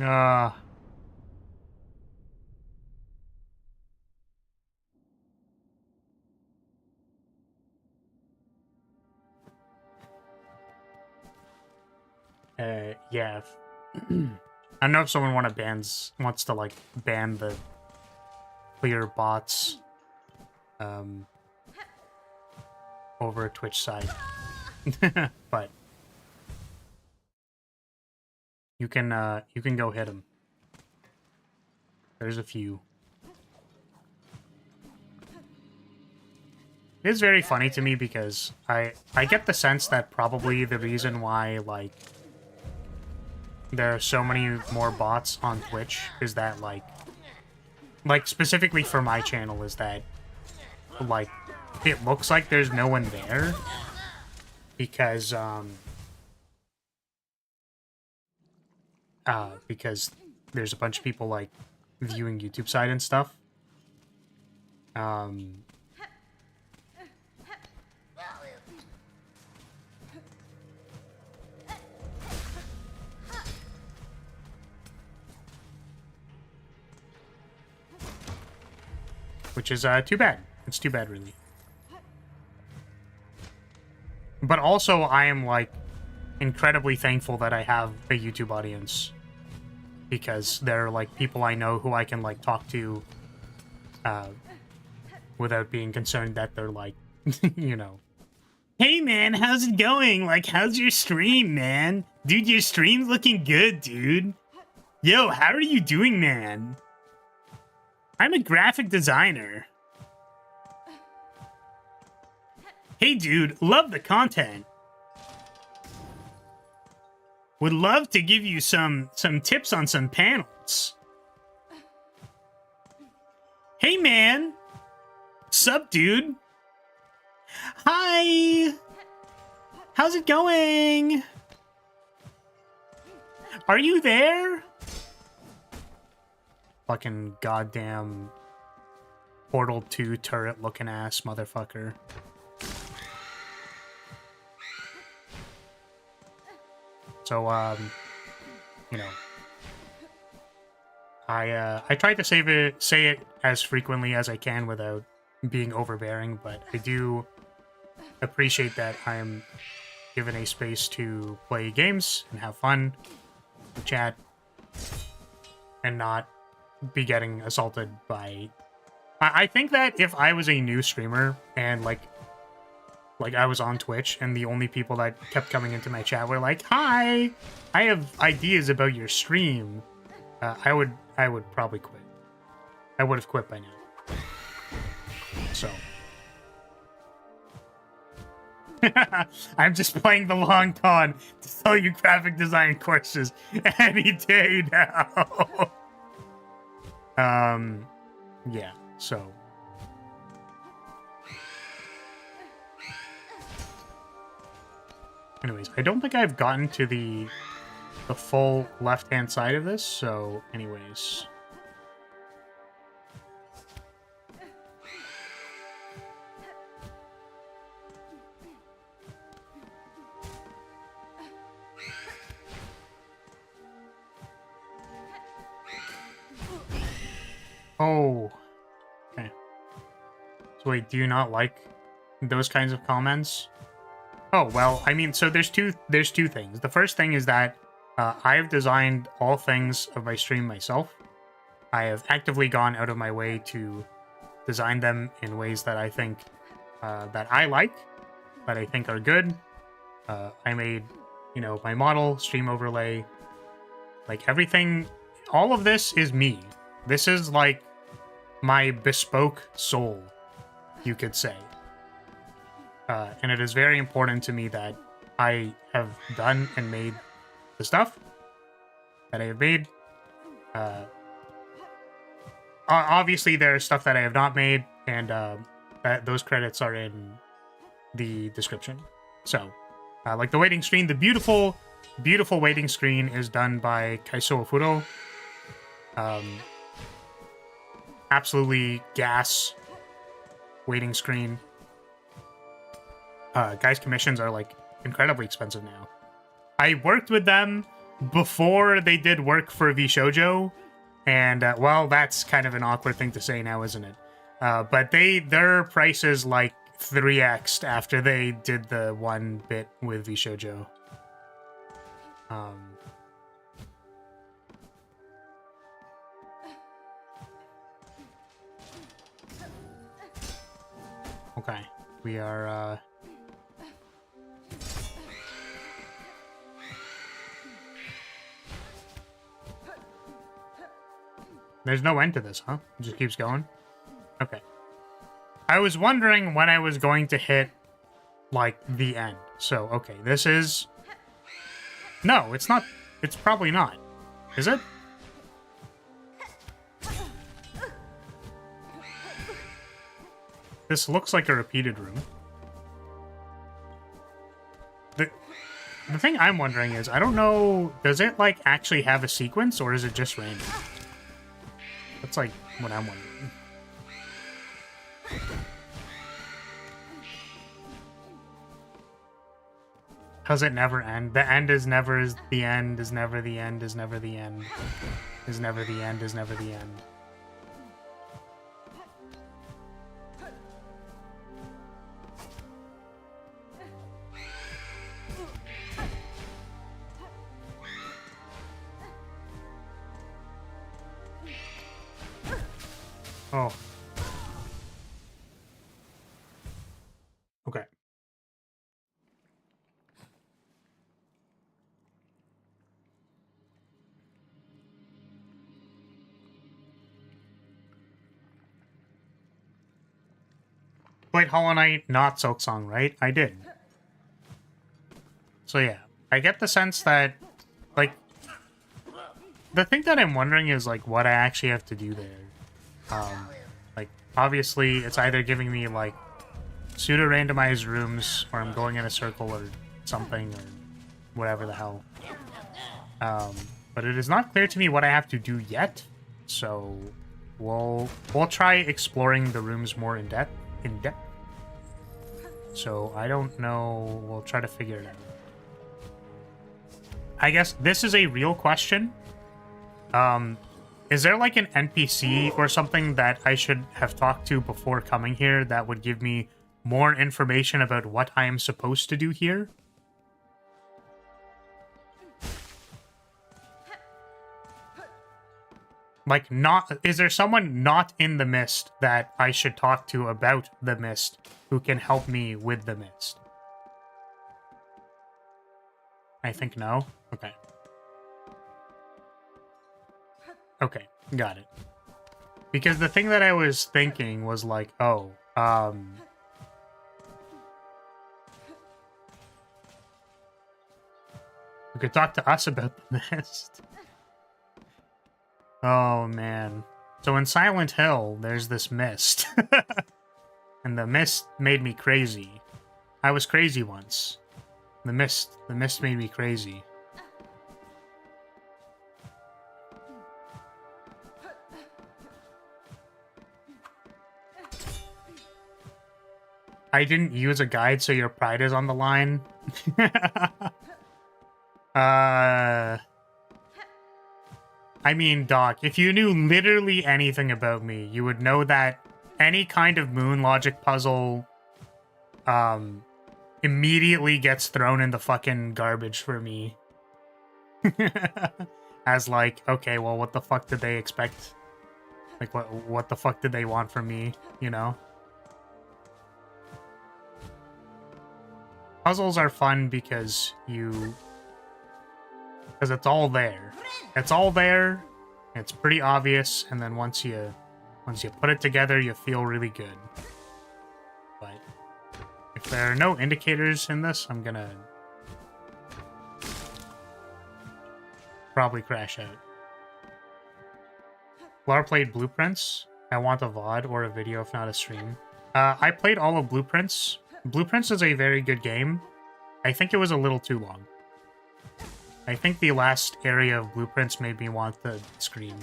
Ah. Yeah. I don't know if someone wants to like ban the clear bots over a Twitch side. But you can go hit him. There's a few. It is very funny to me because I get the sense that probably the reason why like there are so many more bots on Twitch is that like specifically for my channel is that like it looks like there's no one there because there's a bunch of people like viewing YouTube side and stuff. Which is too bad. It's too bad, really. But also, I am like incredibly thankful that I have a YouTube audience because they're like people I know who I can like talk to without being concerned that they're like, you know, hey man, how's it going? Like, how's your stream, man? Dude, your stream's looking good, dude. Yo, how are you doing, man? I'm a graphic designer. Hey, dude, love the content. Would love to give you some tips on some panels. Hey, man. Sup, dude? Hi. How's it going? Are you there? Fucking goddamn Portal 2 turret looking ass motherfucker. So, you know, I try to say it as frequently as I can without being overbearing, but I do appreciate that I am given a space to play games and have fun, and chat, and not be getting assaulted by... I think that if I was a new streamer and like I was on Twitch and the only people that kept coming into my chat were like, "Hi, I have ideas about your stream," I would probably quit. I would have quit by now. So I'm just playing the long con to sell you graphic design courses any day now. Yeah, so anyways, I don't think I've gotten to the full left-hand side of this, so anyways. Oh, okay. So wait, do you not like those kinds of comments? Oh, well, I mean, so there's two things. The first thing is that I've designed all things of my stream myself. I have actively gone out of my way to design them in ways that I think that I like, that I think are good. I made, you know, my model, stream overlay, like everything. All of this is me. This is like my bespoke soul, you could say. And it is very important to me that I have done and made the stuff that I have made. Obviously, there's stuff that I have not made, and those credits are in the description. So, like the waiting screen, the beautiful, beautiful waiting screen is done by Kaiso Ofuro. Absolutely gas waiting screen. Guys' commissions are like incredibly expensive now. I worked with them before they did work for VShojo, and well, that's kind of an awkward thing to say now, isn't it? But their prices like 3x'd after they did the one bit with VShojo. Okay, we are there's no end to this, huh? It just keeps going? Okay. I was wondering when I was going to hit, like, the end. So, okay, this is... No, it's not. It's probably not. Is it? This looks like a repeated room. The thing I'm wondering is, I don't know, does it, like, actually have a sequence, or is it just random? That's, like, what I'm wondering. Does it never end? The end is never the end, is never the end, is never the end. Is never the end, is never the end. Oh. Okay. Played Hollow Knight, not Silksong, right? I did. So yeah, I get the sense that, like, the thing that I'm wondering is, like, what I actually have to do there. Like, obviously, it's either giving me, like, pseudo-randomized rooms, or I'm going in a circle or something, or whatever the hell. But it is not clear to me what I have to do yet, so we'll try exploring the rooms more in depth. So I don't know. We'll try to figure it out. I guess this is a real question. Is there like an NPC or something that I should have talked to before coming here that would give me more information about what I am supposed to do here? Like, is there someone not in the mist that I should talk to about the mist who can help me with the mist? I think no. Okay. Okay, got it. Because the thing that I was thinking was like, oh, we could talk to us about the mist. Oh, man. So in Silent Hill, there's this mist. And the mist made me crazy. I was crazy once. The mist made me crazy. I didn't use a guide, so your pride is on the line. I mean, Doc, if you knew literally anything about me, you would know that any kind of moon logic puzzle immediately gets thrown in the fucking garbage for me. As like, okay, well, what the fuck did they expect? Like, what the fuck did they want from me, you know? Puzzles are fun because it's all there. It's all there. It's pretty obvious, and then once you put it together, you feel really good. But if there are no indicators in this, I'm gonna probably crash out. Lar played Blueprints. I want a VOD or a video, if not a stream. I played all of Blueprints. Blueprints is a very good game. I think it was a little too long. I think the last area of Blueprints made me want to scream.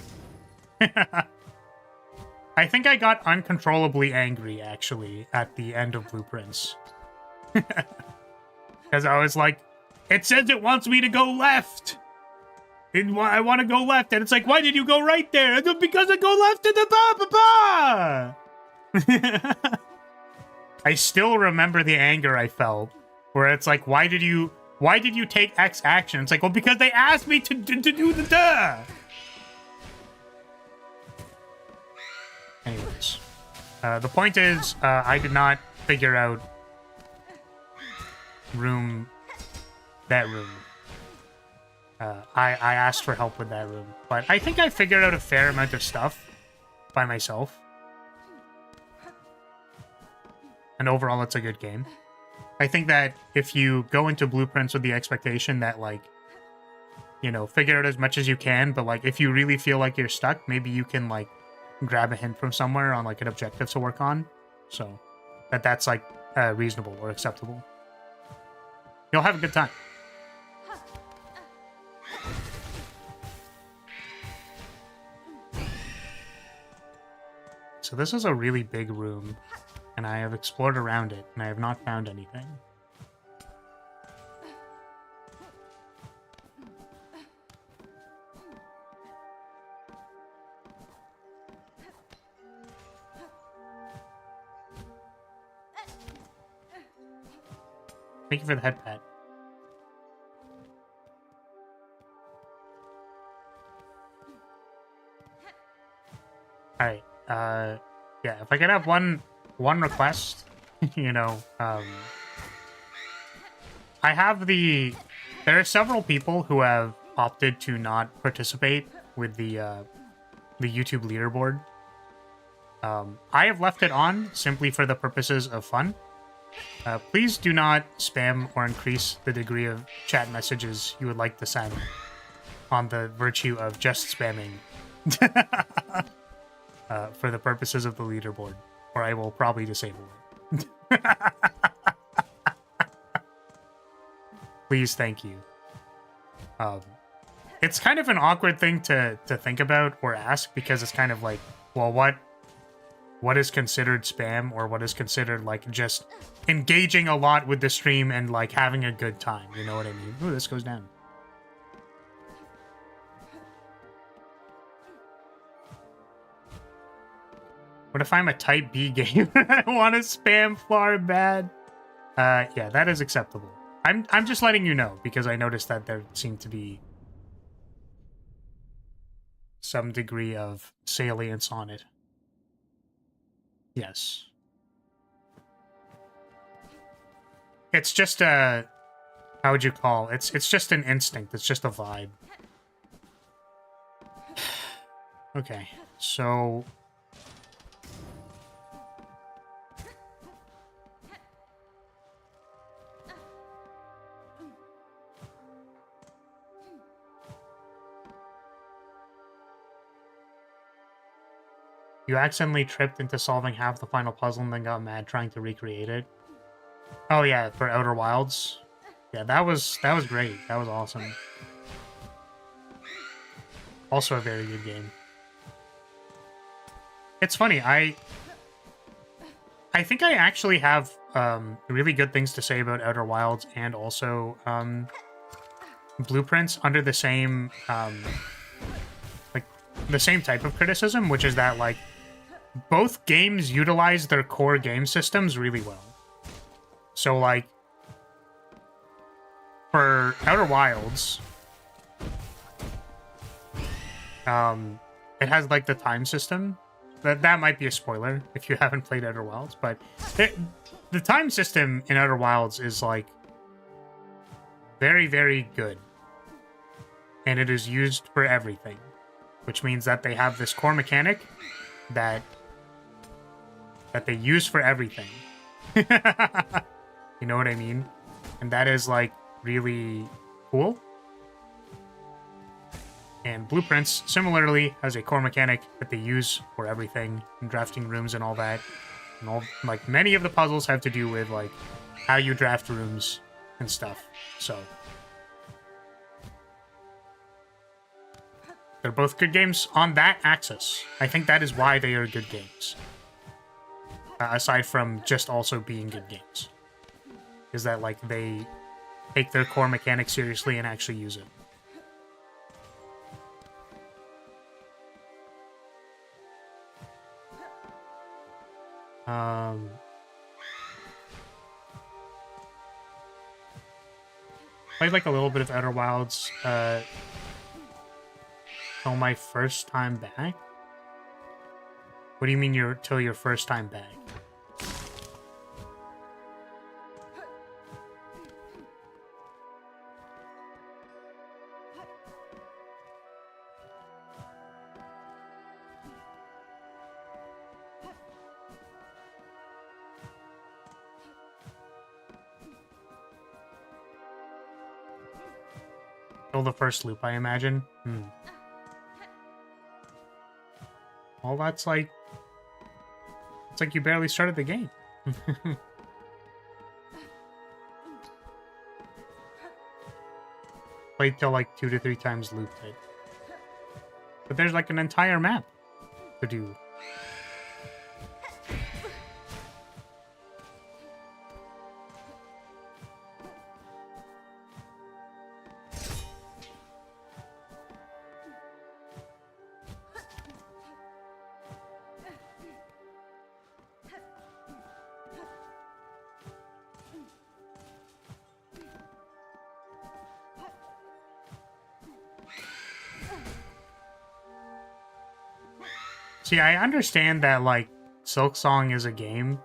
I think I got uncontrollably angry, actually, at the end of Blueprints. Because I was like, it says it wants me to go left! I want to go left, and it's like, why did you go right there? Because I go left to the ba-ba-ba! I still remember the anger I felt, where it's like, why did you take X action? It's like, well, because they asked me to do the duh. Anyways, the point is, I did not figure out that room. I asked for help with that room, but I think I figured out a fair amount of stuff by myself. And overall, it's a good game. I think that if you go into Blueprints with the expectation that, like, you know, figure out as much as you can, but, like, if you really feel like you're stuck, maybe you can, like, grab a hint from somewhere on, like, an objective to work on. So, that's, like, reasonable or acceptable. You'll have a good time. So this is a really big room, and I have explored around it, and I have not found anything. Thank you for the head pat. Alright, yeah, if I could have one request, you know, I have there are several people who have opted to not participate with the YouTube leaderboard. I have left it on simply for the purposes of fun. Please do not spam or increase the degree of chat messages you would like to send on the virtue of just spamming. For the purposes of the leaderboard, or I will probably disable it. Please, thank you. It's kind of an awkward thing to think about or ask, because it's kind of like, well, what is considered spam, or what is considered, like, just engaging a lot with the stream and, like, having a good time, you know what I mean? Ooh, this goes down. What if I'm a type B game and I want to spam far bad? Yeah, that is acceptable. I'm just letting you know because I noticed that there seemed to be some degree of salience on it. Yes. It's just a... How would you call it? It's just an instinct. It's just a vibe. Okay, so... You accidentally tripped into solving half the final puzzle and then got mad trying to recreate it. Oh yeah, for Outer Wilds. Yeah, that was great. That was awesome. Also a very good game. It's funny, I think I actually have really good things to say about Outer Wilds and also Blueprints under the same like the same type of criticism, which is that like both games utilize their core game systems really well. So like for Outer Wilds, it has like the time system. That might be a spoiler if you haven't played Outer Wilds, but the time system in Outer Wilds is like very, very good. And it is used for everything, which means that they have this core mechanic that they use for everything. You know what I mean? And that is like really cool. And Blueprints similarly has a core mechanic that they use for everything, and drafting rooms and all that. And all like many of the puzzles have to do with like how you draft rooms and stuff. So they're both good games on that axis. I think that is why they are good games. Aside from just also being good games. Is that like they take their core mechanic seriously and actually use it. Played like a little bit of Outer Wilds till my first time back. What do you mean till your first time back? Till the first loop, I imagine. Well, that's like... It's like you barely started the game. Played till like 2 to 3 times looped it. But there's like an entire map to do. See, I understand that, like, Silksong is a game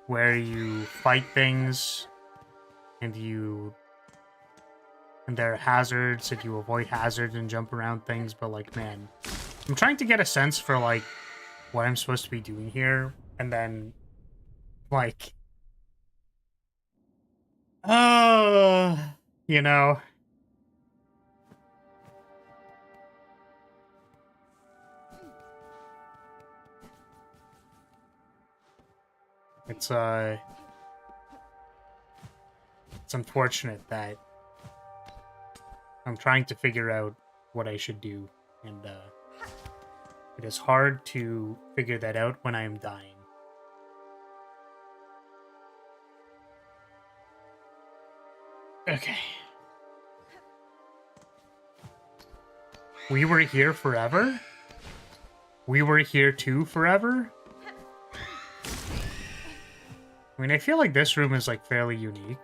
where you fight things and there are hazards and you avoid hazards and jump around things, but, like, man, I'm trying to get a sense for, like, what I'm supposed to be doing here, and then, like, you know... It's unfortunate that I'm trying to figure out what I should do, and it is hard to figure that out when I am dying. Okay. We were here forever? We were here too forever. I mean, I feel like this room is like fairly unique.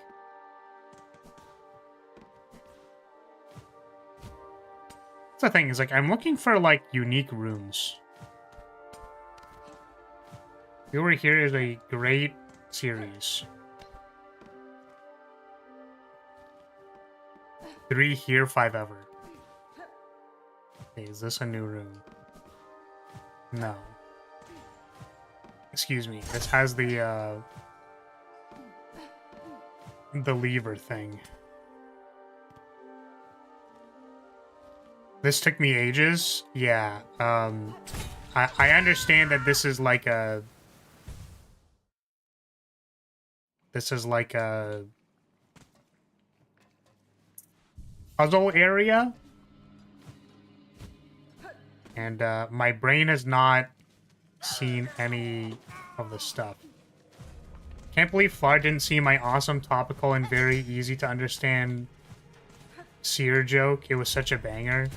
That's the thing, is like I'm looking for like unique rooms. We Were Here is a great series. 3 here, 5 ever. Okay, is this a new room? No. Excuse me. This has the lever thing. This took me ages. Yeah. I understand that this is like a... This is like a... puzzle area. And my brain has not seen any of the stuff. Can't believe Flar didn't see my awesome, topical, and very easy to understand seer joke. It was such a banger.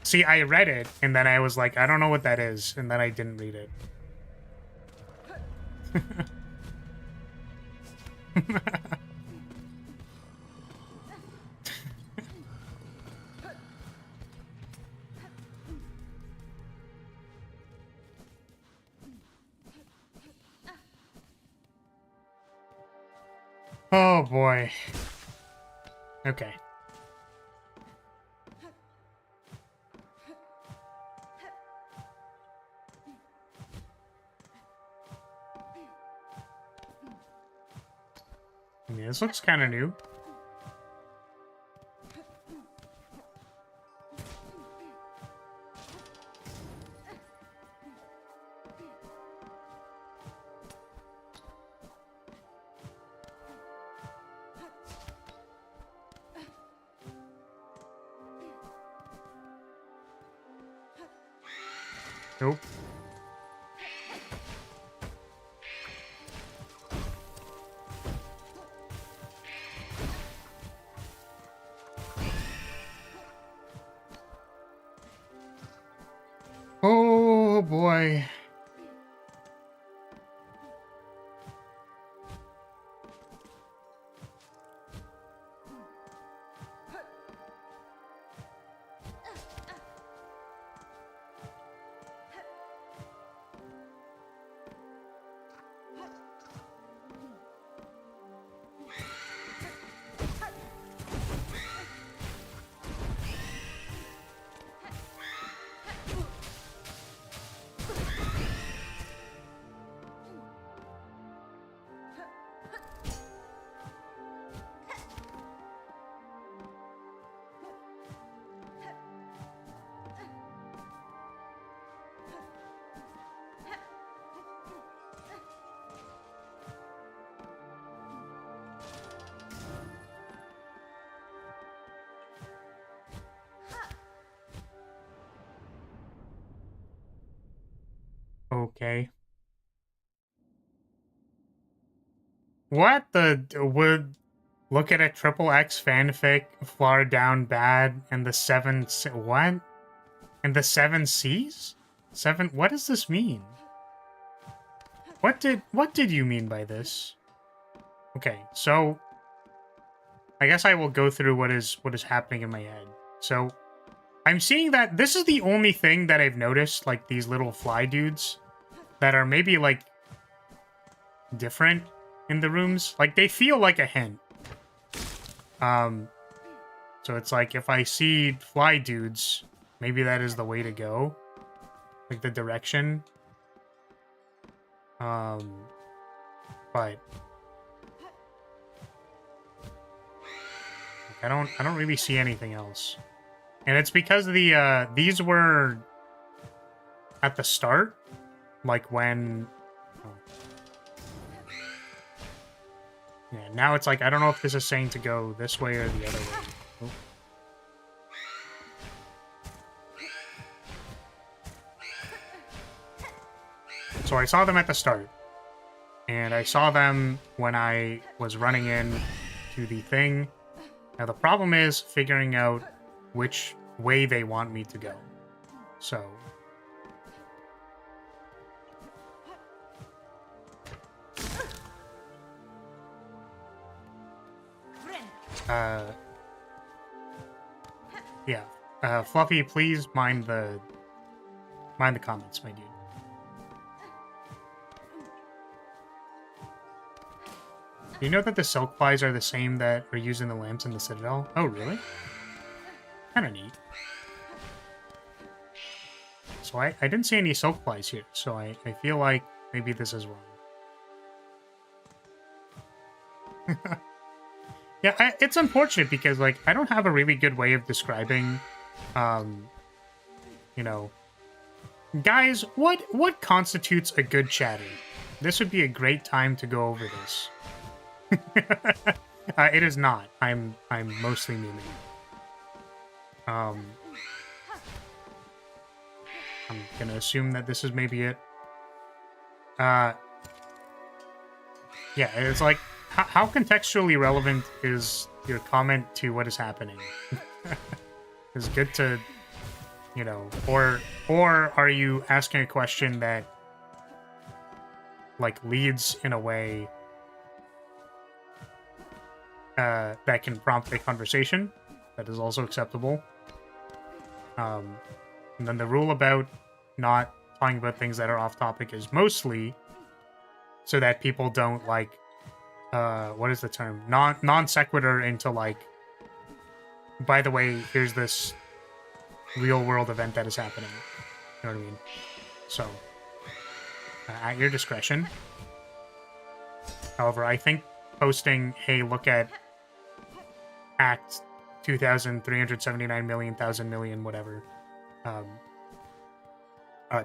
See, I read it, and then I was like, I don't know what that is, and then I didn't read it. Oh boy. Okay. I mean, this looks kind of new. Nope. Oh boy. Okay. What the would look at a triple X fanfic, Flar down bad, and the what? And the 7 C's? 7 what does this mean? What did you mean by this? Okay, so I guess I will go through what is happening in my head. So I'm seeing that this is the only thing that I've noticed, like these little fly dudes that are maybe like different in the rooms. Like they feel like a hint. So it's like if I see fly dudes, maybe that is the way to go. Like the direction. But I don't really see anything else. And it's because the these were at the start, like when yeah, now it's like I don't know if this is saying to go this way or the other way. Oh. So I saw them at the start. And I saw them when I was running in to the thing. Now the problem is figuring out which way they want me to go. So Yeah. Fluffy, please mind the comments, my dude. Do you know that the silk flies are the same that are used in the lamps in the Citadel? Oh, really? Kind of neat. So I didn't see any silk flies here, so I feel like maybe this is wrong. Yeah, it's unfortunate because, like, I don't have a really good way of describing, you know... Guys, what constitutes a good chatter? This would be a great time to go over this. It is not. I'm mostly memeing. I'm gonna assume that this is maybe it. Yeah, it's like, how contextually relevant is your comment to what is happening? It's good to, you know, or are you asking a question that, like, leads in a way that can prompt a conversation that is also acceptable. And then the rule about not talking about things that are off topic is mostly so that people don't, like, what is the term? Non sequitur into, like, by the way, here's this real world event that is happening. You know what I mean? So, at your discretion. However, I think posting, hey, look at Act 2,379 million, thousand million, whatever,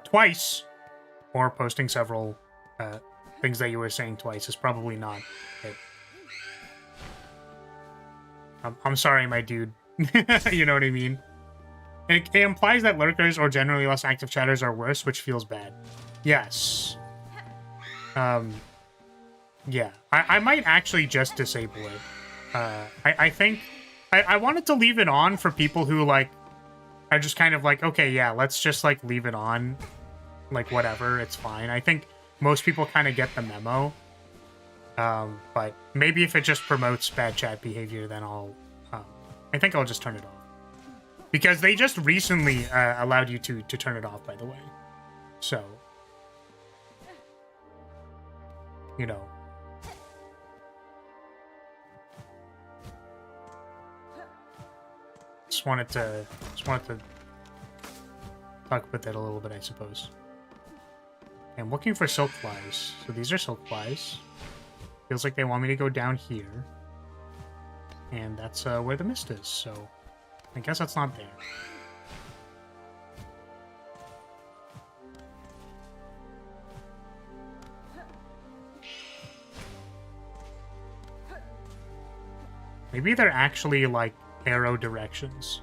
twice, or posting several things that you were saying twice is probably not it. I'm sorry, my dude. You know what I mean? It implies that lurkers or generally less active chatters are worse, which feels bad. Yes. Yeah. I might actually just disable it. I think I wanted to leave it on for people who, like, are just kind of like, okay, yeah, let's just, like, leave it on. Like, whatever, it's fine. I think most people kind of get the memo. But maybe if it just promotes bad chat behavior, then I think I'll just turn it off. Because they just recently allowed you to turn it off, by the way. So, you know. Just wanted to talk about that a little bit, I suppose. I'm looking for silk flies. So these are silk flies. Feels like they want me to go down here. And that's where the mist is, so I guess that's not there. Maybe they're actually, like, arrow directions.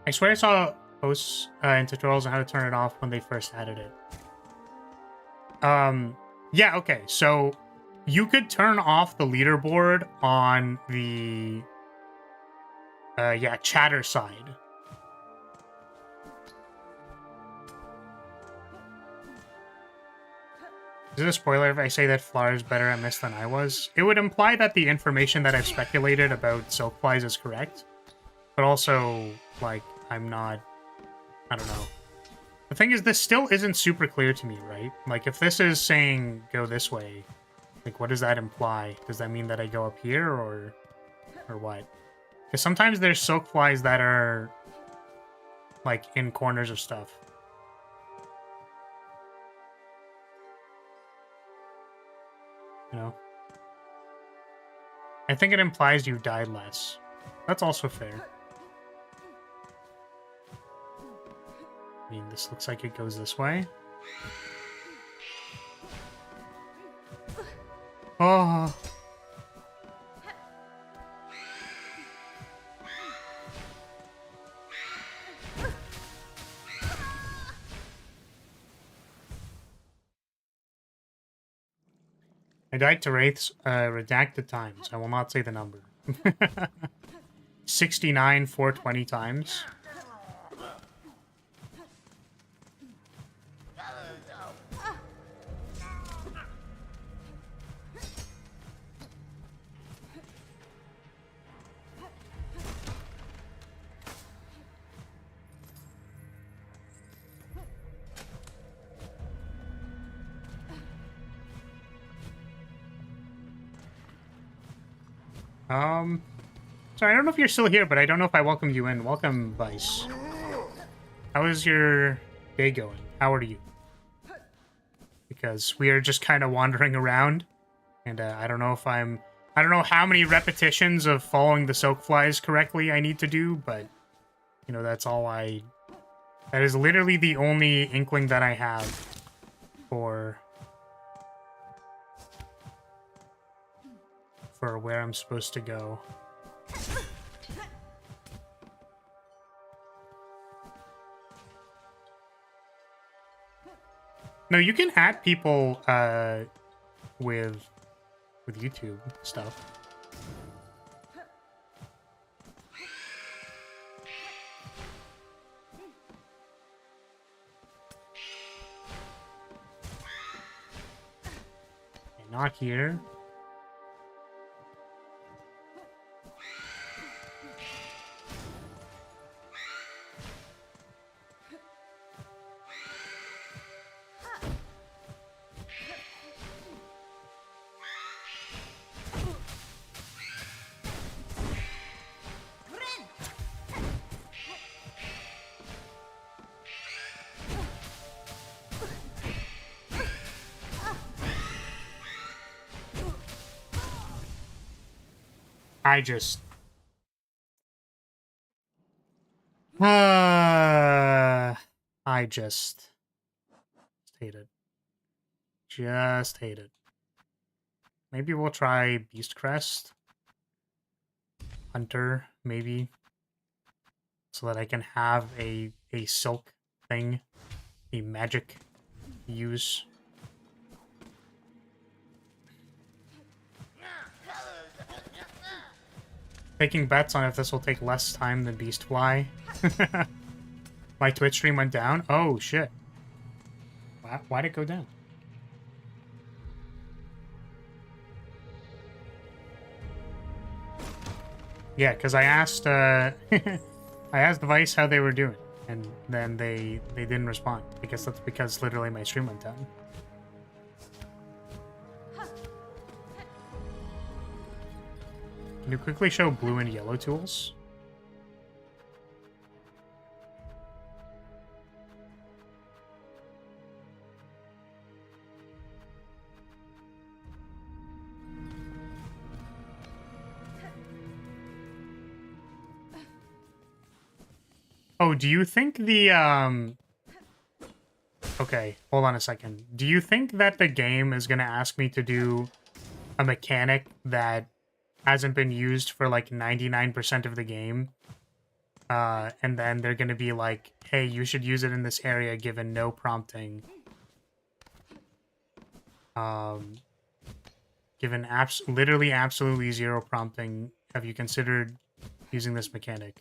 I swear I saw posts and tutorials on how to turn it off when they first added it. Yeah, okay, so you could turn off the leaderboard on the yeah, chatter side. Is it a spoiler if I say that Flower is better at Mist than I was? It would imply that the information that I've speculated about Silkflies is correct. But also, like, I'm not... I don't know. The thing is, this still isn't super clear to me, right? Like, if this is saying go this way, like, what does that imply? Does that mean that I go up here, or what? Because sometimes there's Silkflies that are, like, in corners of stuff. You know? I think it implies you've died less. That's also fair. I mean, this looks like it goes this way. Oh. I died to Wraiths redacted times. I will not say the number. 69 420 times. Sorry, I don't know if you're still here, but I don't know if I welcomed you in. Welcome, Vice. How is your day going? How are you? Because we are just kind of wandering around, and I don't know if I don't know how many repetitions of following the soak flies correctly I need to do, but, you know, that's all that is literally the only inkling that I have for where I'm supposed to go. No, you can add people with YouTube stuff. Okay, not here. I just... I just hate it. Just hate it. Maybe we'll try Beast Crest. Hunter, maybe. So that I can have a silk thing. A magic use. Taking bets on if this will take less time than Beast Fly. My Twitch stream went down? Oh, shit. Why'd it go down? Yeah, because I asked, I asked Vice how they were doing, and then they didn't respond. I guess that's because literally my stream went down. Can you quickly show blue and yellow tools? Oh, do you think the, Okay, hold on a second. Do you think that the game is gonna ask me to do a mechanic that hasn't been used for, like, 99% of the game? And then they're gonna be like, hey, you should use it in this area given no prompting. Given literally absolutely zero prompting, have you considered using this mechanic?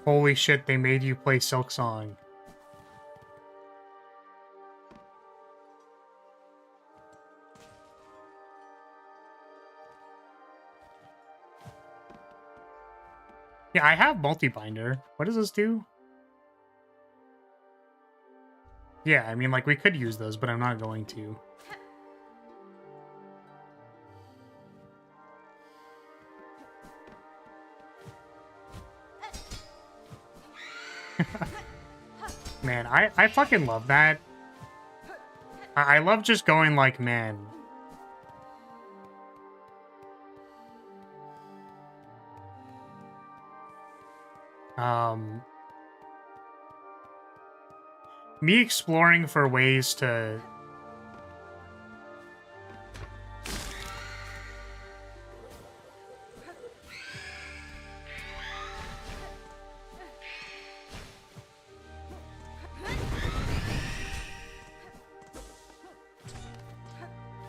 Holy shit, they made you play Silksong. Yeah, I have multi-binder. What does this do? Yeah, I mean, like, we could use those, but I'm not going to. Man, I fucking love that. I love just going like, man. Me exploring for ways to...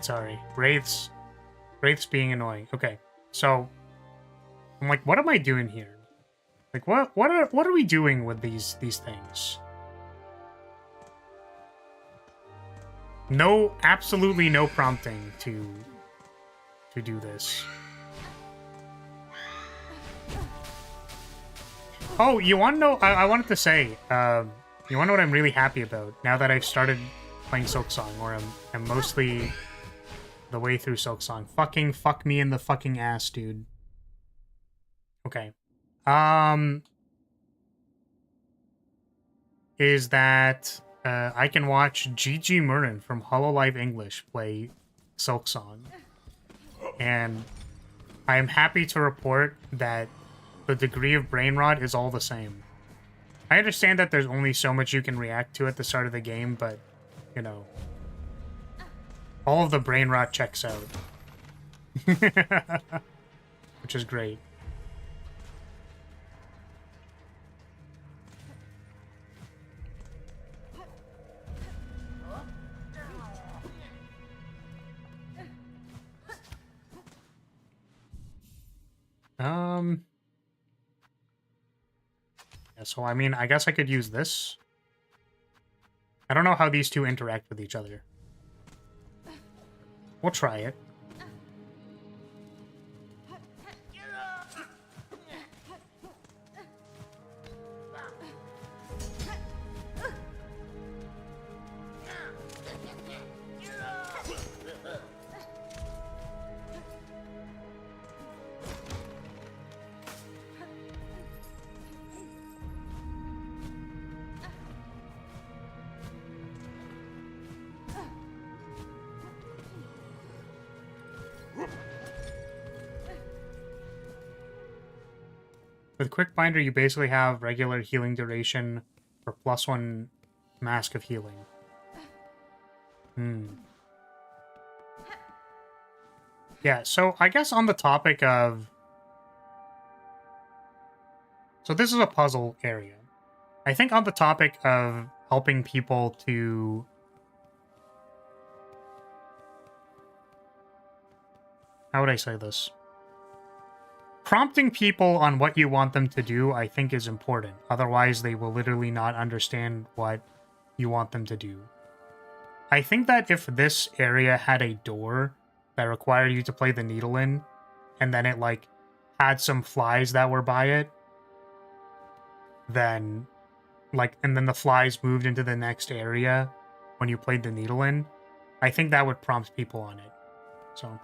Sorry. Wraiths being annoying. Okay, so... I'm like, what am I doing here? Like, what are we doing with these things? No, absolutely no prompting to do this. Oh, you want to know? I wanted to say, you want to know what I'm really happy about now that I've started playing Silksong, or I'm mostly the way through Silksong. Fucking fuck me in the fucking ass, dude. Okay. Is that I can watch Gigi Murren from Hololive English play Silksong. And I am happy to report that the degree of brain rot is all the same. I understand that there's only so much you can react to at the start of the game, but, you know, all of the brain rot checks out. Which is great. Yeah, so I mean, I guess I could use this. I don't know how these two interact with each other. We'll try it. With Quick Binder, you basically have regular healing duration for +1 Mask of Healing. Yeah, so I guess on the topic of... So this is a puzzle area. I think on the topic of helping people to... How would I say this? Prompting people on what you want them to do, I think, is important. Otherwise, they will literally not understand what you want them to do. I think that if this area had a door that required you to play the needle in, and then it, like, had some flies that were by it, then, like, and then the flies moved into the next area when you played the needle in, I think that would prompt people on it. So...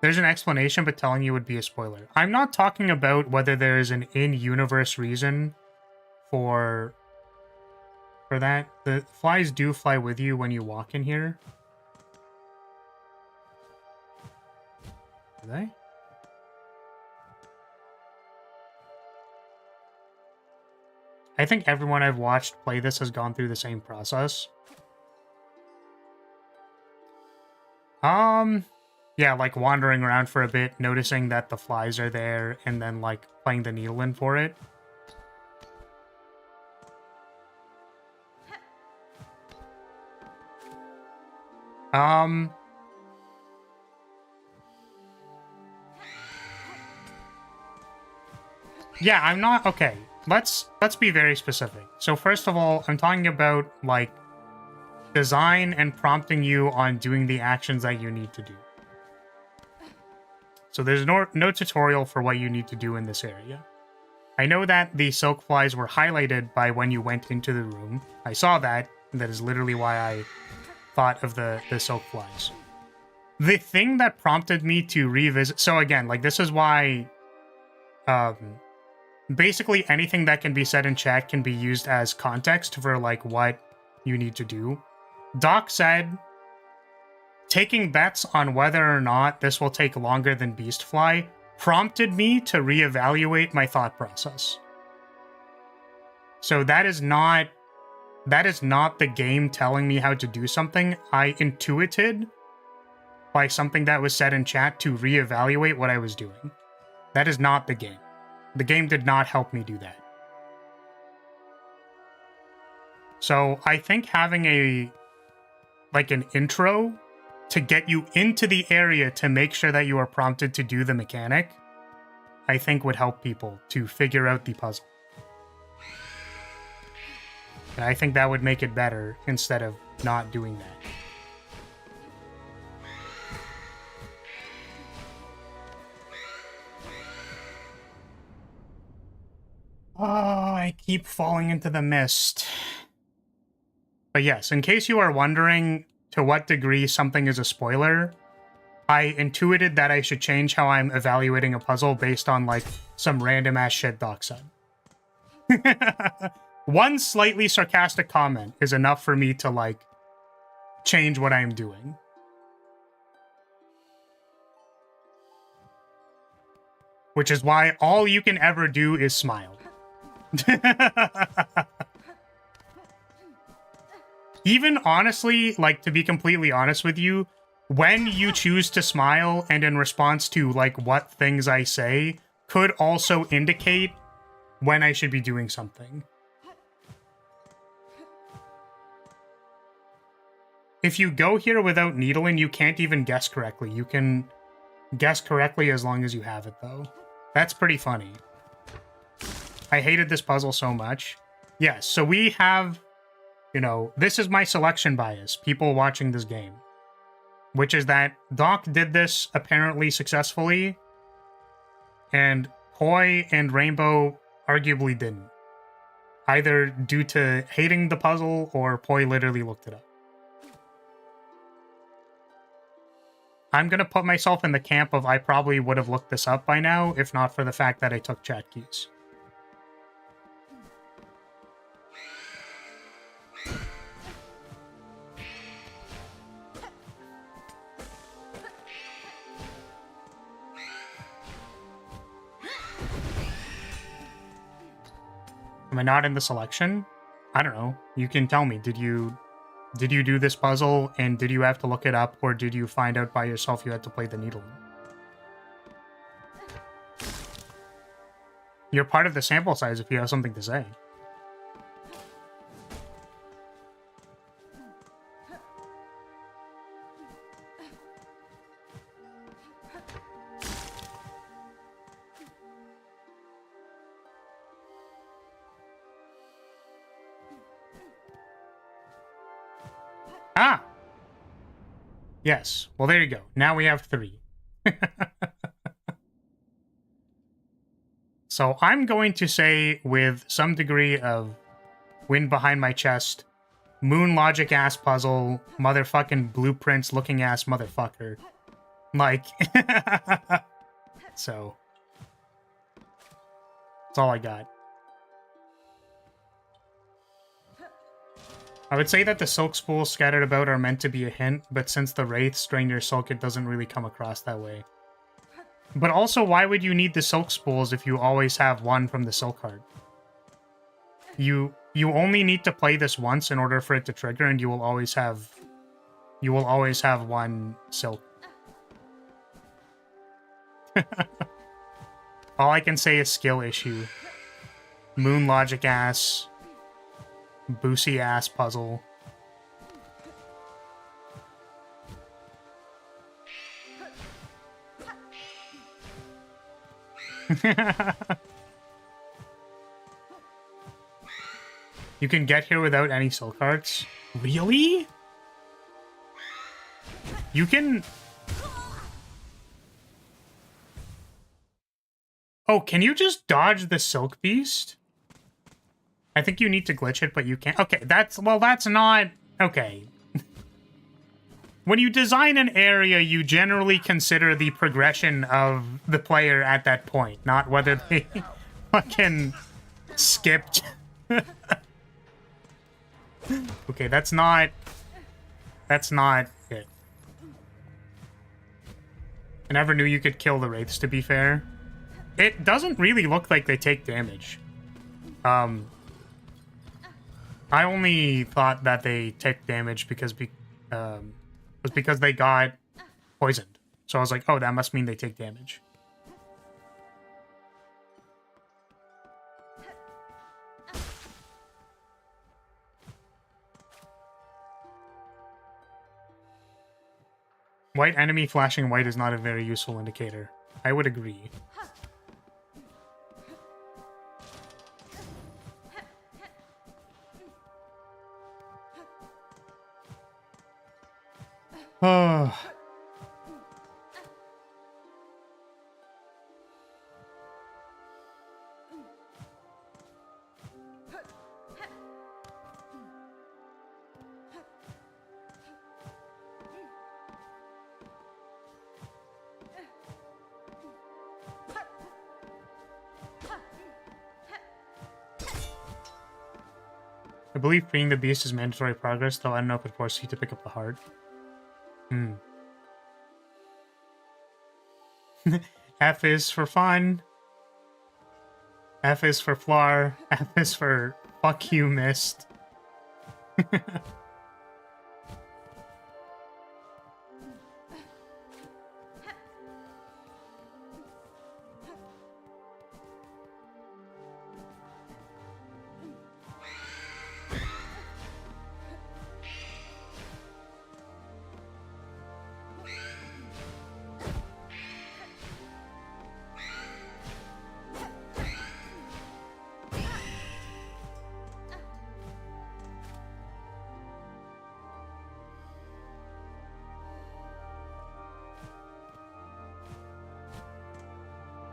There's an explanation, but telling you would be a spoiler. I'm not talking about whether there's an in-universe reason for that. The flies do fly with you when you walk in here. Do they? I think everyone I've watched play this has gone through the same process. Yeah, like wandering around for a bit, noticing that the flies are there, and then like playing the needle in for it. Yeah, I'm not... Okay, let's be very specific. So first of all, I'm talking about, like, design and prompting you on doing the actions that you need to do. So there's no tutorial for what you need to do in this area. I know that the silk flies were highlighted by when you went into the room. I saw that, and that is literally why I thought of the silk flies. The thing that prompted me to revisit... So again, like, this is why... basically anything that can be said in chat can be used as context for, like, what you need to do. Doc said, taking bets on whether or not this will take longer than Beastfly prompted me to reevaluate my thought process. So that is not the game telling me how to do something. I intuited by something that was said in chat to reevaluate what I was doing. That is not the game. The game did not help me do that. So I think having an intro to get you into the area to make sure that you are prompted to do the mechanic I think would help people to figure out the puzzle. And I think that would make it better instead of not doing that. Oh, I keep falling into the mist. But yes, in case you are wondering to what degree something is a spoiler, I intuited that I should change how I'm evaluating a puzzle based on, like, some random-ass shit Doc said. One slightly sarcastic comment is enough for me to, like, change what I'm doing. Which is why all you can ever do is smile. Even honestly, like, to be completely honest with you, when you choose to smile and in response to, like, what things I say could also indicate when I should be doing something. If you go here without needling, you can't even guess correctly. You can guess correctly as long as you have it, though. That's pretty funny. I hated this puzzle so much. Yes, so we have, you know, this is my selection bias, people watching this game. Which is that Doc did this apparently successfully, and Poi and Rainbow arguably didn't. Either due to hating the puzzle, or Poi literally looked it up. I'm gonna put myself in the camp of I probably would have looked this up by now, if not for the fact that I took chat keys. Am I not in the selection? I don't know. You can tell me. Did you do this puzzle, and did you have to look it up, or did you find out by yourself you had to play the needle? You're part of the sample size if you have something to say. Ah! Yes. Well, there you go. Now we have 3. So I'm going to say, with some degree of wind behind my chest, moon logic ass puzzle, motherfucking blueprints looking ass motherfucker. Like, so that's all I got. I would say that the silk spools scattered about are meant to be a hint, but since the wraiths drain your silk, it doesn't really come across that way. But also, why would you need the silk spools if you always have one from the silk heart? You only need to play this once in order for it to trigger, and you will always have one silk. All I can say is skill issue. Moon logic ass. Boosie ass puzzle. You can get here without any silk hearts? Really? You can... Oh, can you just dodge the silk beast? I think you need to glitch it, but you can't. Okay, that's not... Okay. When you design an area, you generally consider the progression of the player at that point, not whether they fucking skipped. Okay, that's not it. I never knew you could kill the wraiths, to be fair. It doesn't really look like they take damage. I only thought that they take damage because they got poisoned. So I was like, oh, that must mean they take damage. White enemy flashing white is not a very useful indicator. I would agree. I believe freeing the beast is mandatory progress, though I don't know if it forces you to pick up the heart. F is for fun. F is for Flar. F is for fuck you, Mist.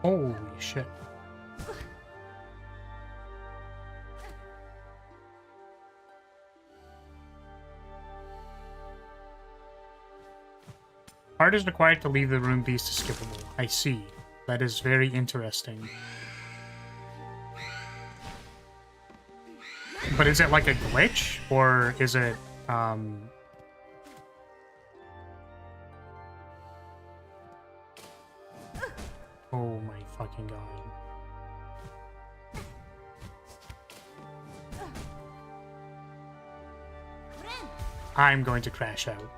Holy shit. Heart is required to leave the room. Beast is skippable. I see. That is very interesting. But is it like a glitch? Or is it, Oh my fucking god. I'm going to crash out.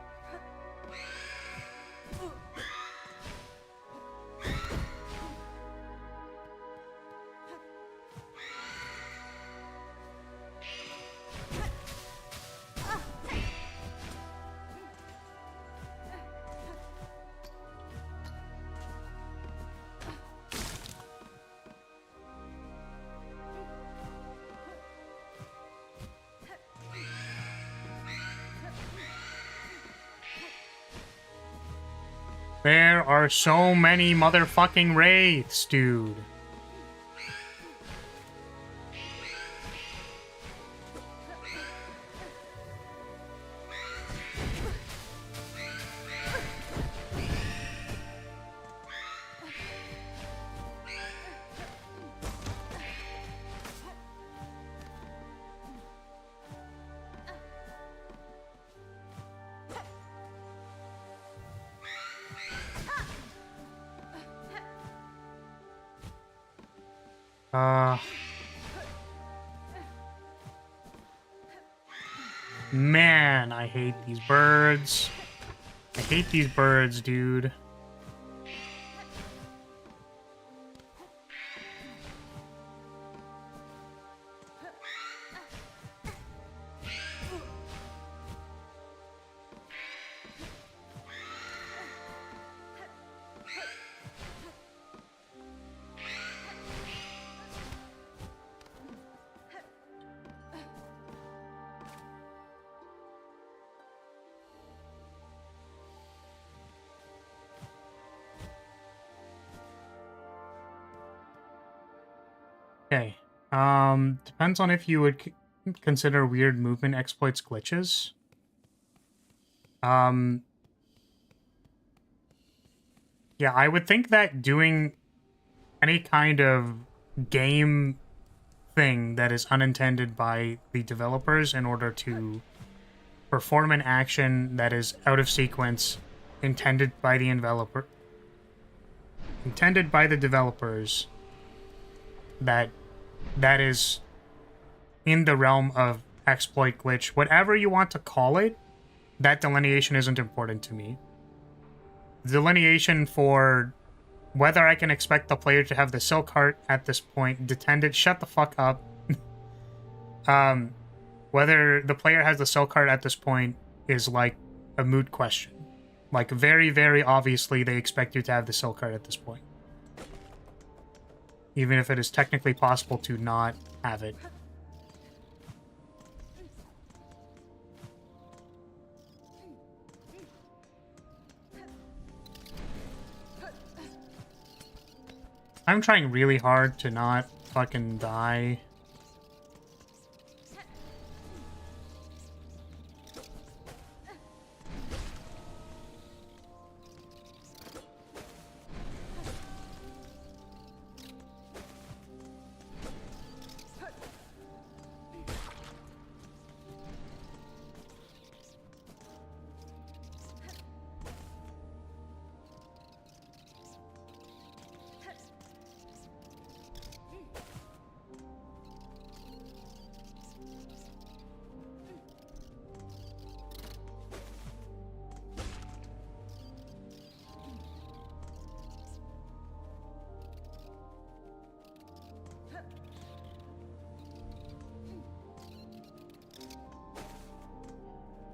There are so many motherfucking wraiths, dude. Man, I hate these birds. I hate these birds, dude. Okay. Depends on if you would consider weird movement exploits glitches. Yeah, I would think that doing any kind of game thing that is unintended by the developers in order to perform an action that is out of sequence intended by the developers, that is in the realm of exploit glitch, whatever you want to call it. That delineation isn't important to me. The delineation for whether I can expect the player to have the silk heart at this point, detended, shut the fuck up. Whether the player has the silk heart at this point is like a moot question. Like, very, very obviously they expect you to have the silk heart at this point. Even if it is technically possible to not have it. I'm trying really hard to not fucking die.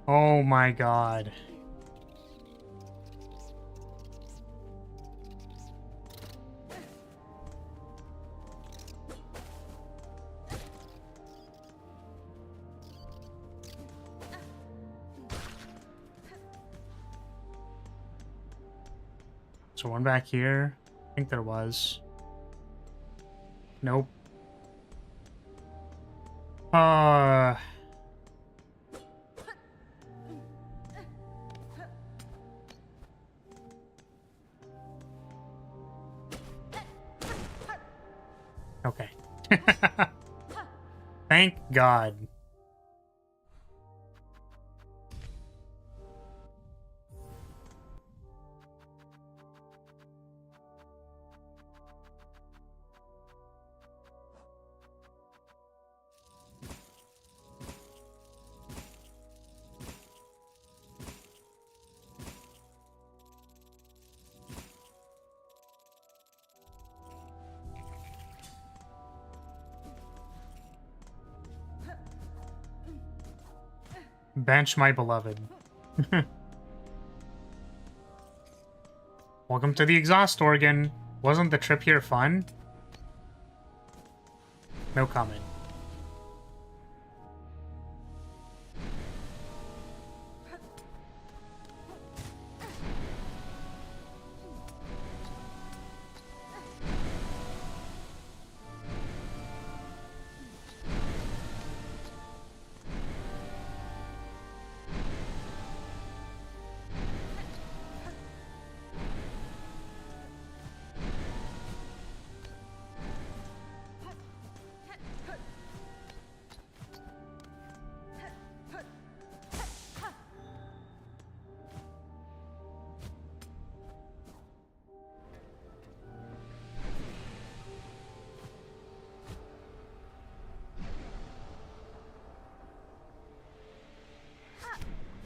Oh my god. So one back here. I think there was. Nope. Okay. Thank God. Bench my beloved. Welcome to the exhaust organ. Wasn't the trip here fun? No comment.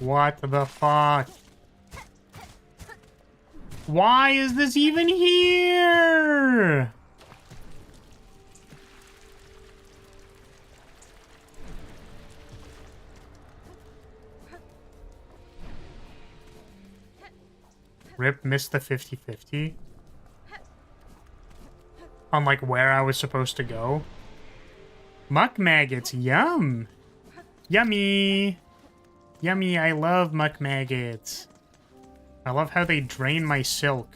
What the fuck? Why is this even here? Rip missed the 50-50 on like where I was supposed to go. Muck maggots, yum. Yummy. Yummy, I love muck maggots. I love how they drain my silk.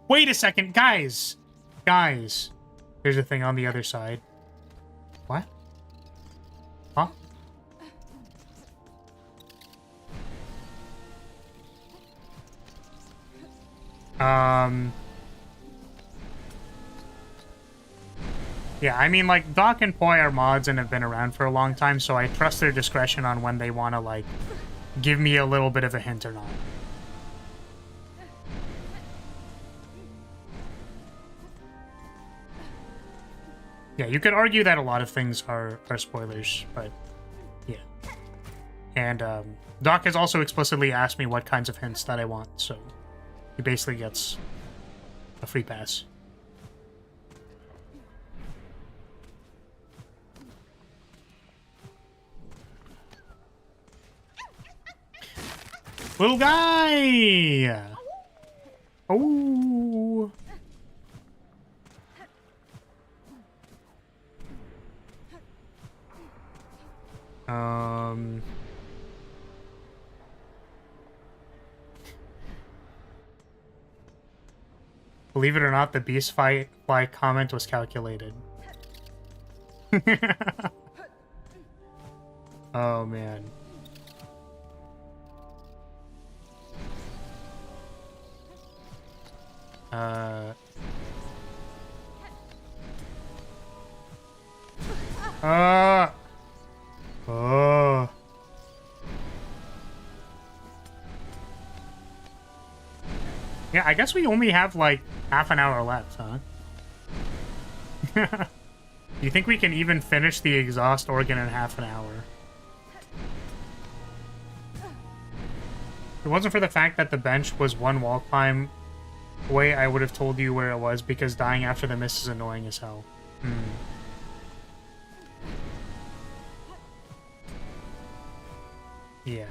Wait a second, guys! Guys. There's a thing on the other side. What? Huh? Yeah, I mean, like, Doc and Poi are mods and have been around for a long time, so I trust their discretion on when they want to, like, give me a little bit of a hint or not. Yeah, you could argue that a lot of things are spoilers, but yeah. And Doc has also explicitly asked me what kinds of hints that I want, so he basically gets a free pass. Little guy! Oh! Believe it or not, the beast fly comment was calculated. Oh, man. Oh. Yeah, I guess we only have, like, half an hour left, huh? You think we can even finish the exhaust organ in half an hour? If it wasn't for the fact that the bench was one wall climb away, I would have told you where it was, because dying after the miss is annoying as hell. Yeah.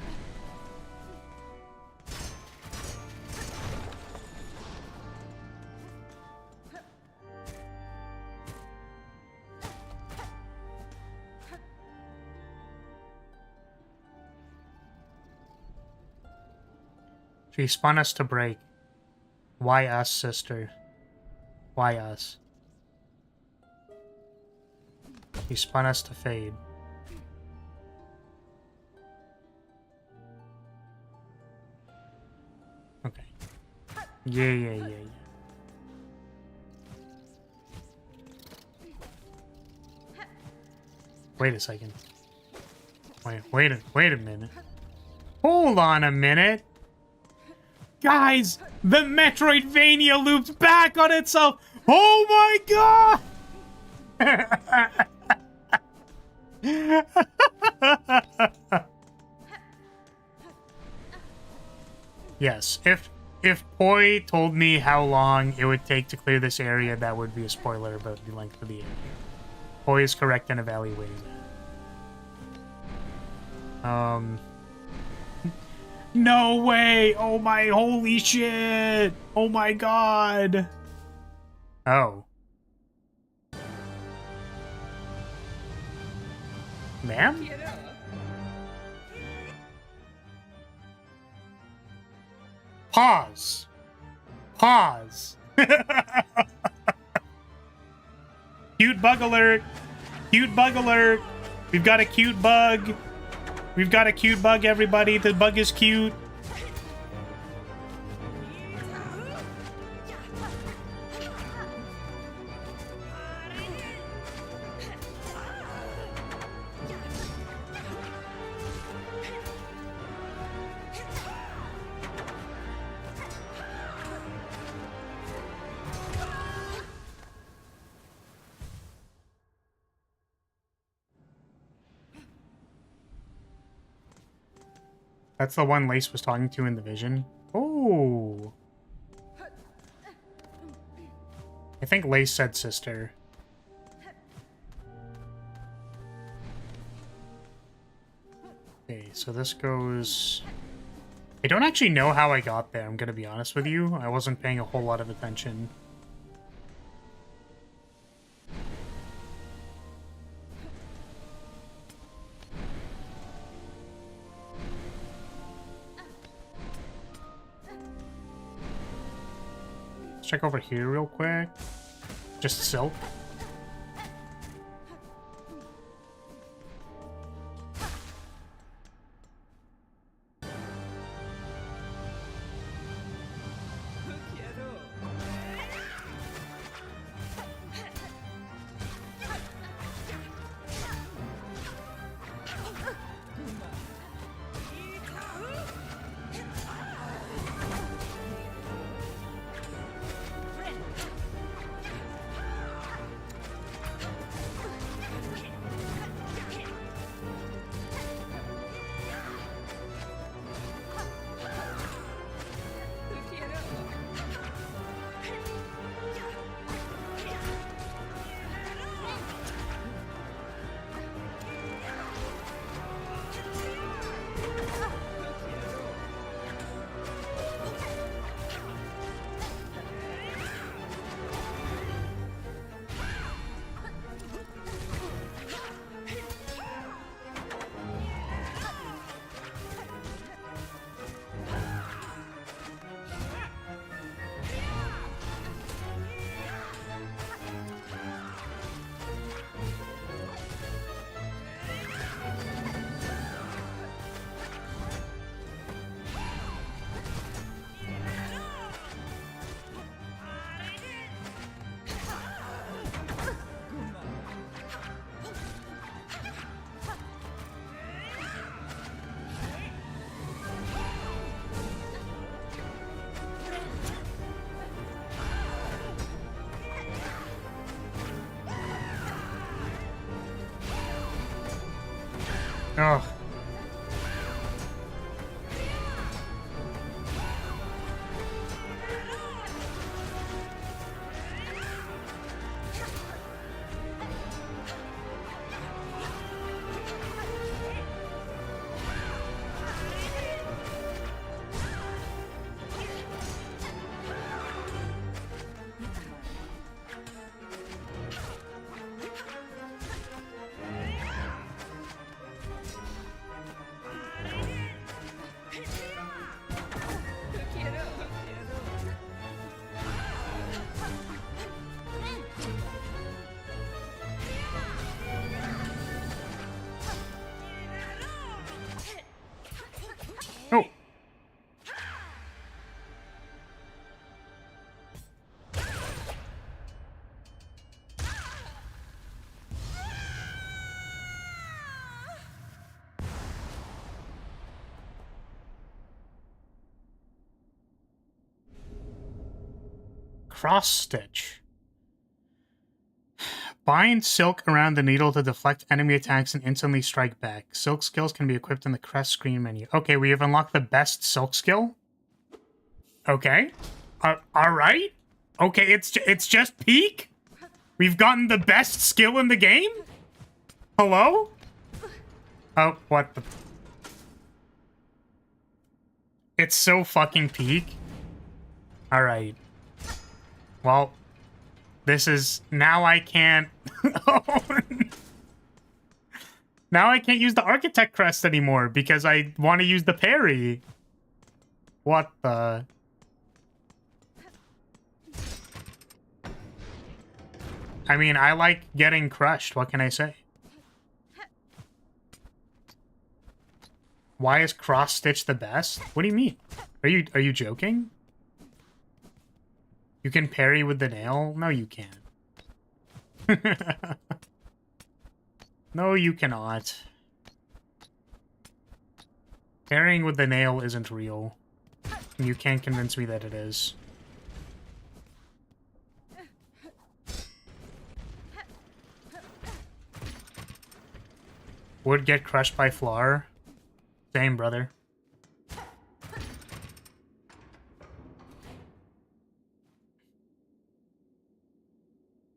She spun us to break. Why us, sister? Why us? She spun us to fade. Okay. Yeah. Wait a second. Wait a minute. Hold on a minute. Guys, the Metroidvania looped back on itself. Oh my god! Yes, if Poi told me how long it would take to clear this area, that would be a spoiler about the length of the area. Poi is correct in evaluating that. No way! Oh my holy shit! Oh my god! Oh. Ma'am? Pause. Pause. Cute bug alert. Cute bug alert. We've got a cute bug. We've got a cute bug, everybody. The bug is cute. That's the one Lace was talking to in the vision. Oh. I think Lace said sister. Okay, so this goes... I don't actually know how I got there, I'm gonna be honest with you. I wasn't paying a whole lot of attention. Check over here real quick. Just silk. Oh. Cross stitch. Bind silk around the needle to deflect enemy attacks and instantly strike back. Silk skills can be equipped in the crest screen menu. Okay, we have unlocked the best silk skill. Okay. All right. Okay, it's just peak. We've gotten the best skill in the game. Hello? Oh, what the... It's so fucking peak. All right. Well, this is... Now I can't... Now I can't use the Architect Crest anymore because I want to use the parry. What the... I mean, I like getting crushed. What can I say? Why is cross stitch the best? What do you mean? Are you joking? You can parry with the nail? No, you can't. No, you cannot. Parrying with the nail isn't real. You can't convince me that it is. Would get crushed by Floor. Same, brother.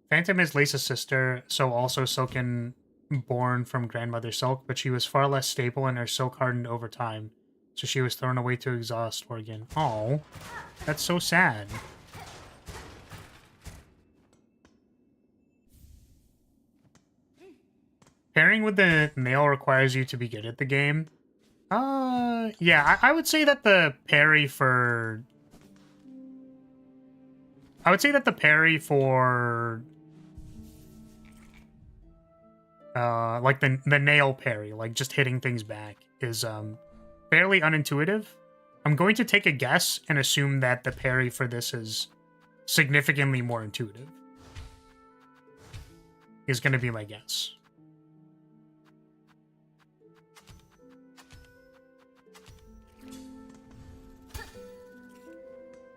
Phantom is Lisa's sister, so also Silken born from Grandmother Silk, but she was far less stable and her silk hardened over time, so she was thrown away to exhaust organ. Oh, that's so sad. Pairing with the nail requires you to be good at the game. Yeah, I would say that the parry for... I would say that the parry for... like the nail parry, like just hitting things back, is fairly unintuitive. I'm going to take a guess and assume that the parry for this is significantly more intuitive. Is going to be my guess.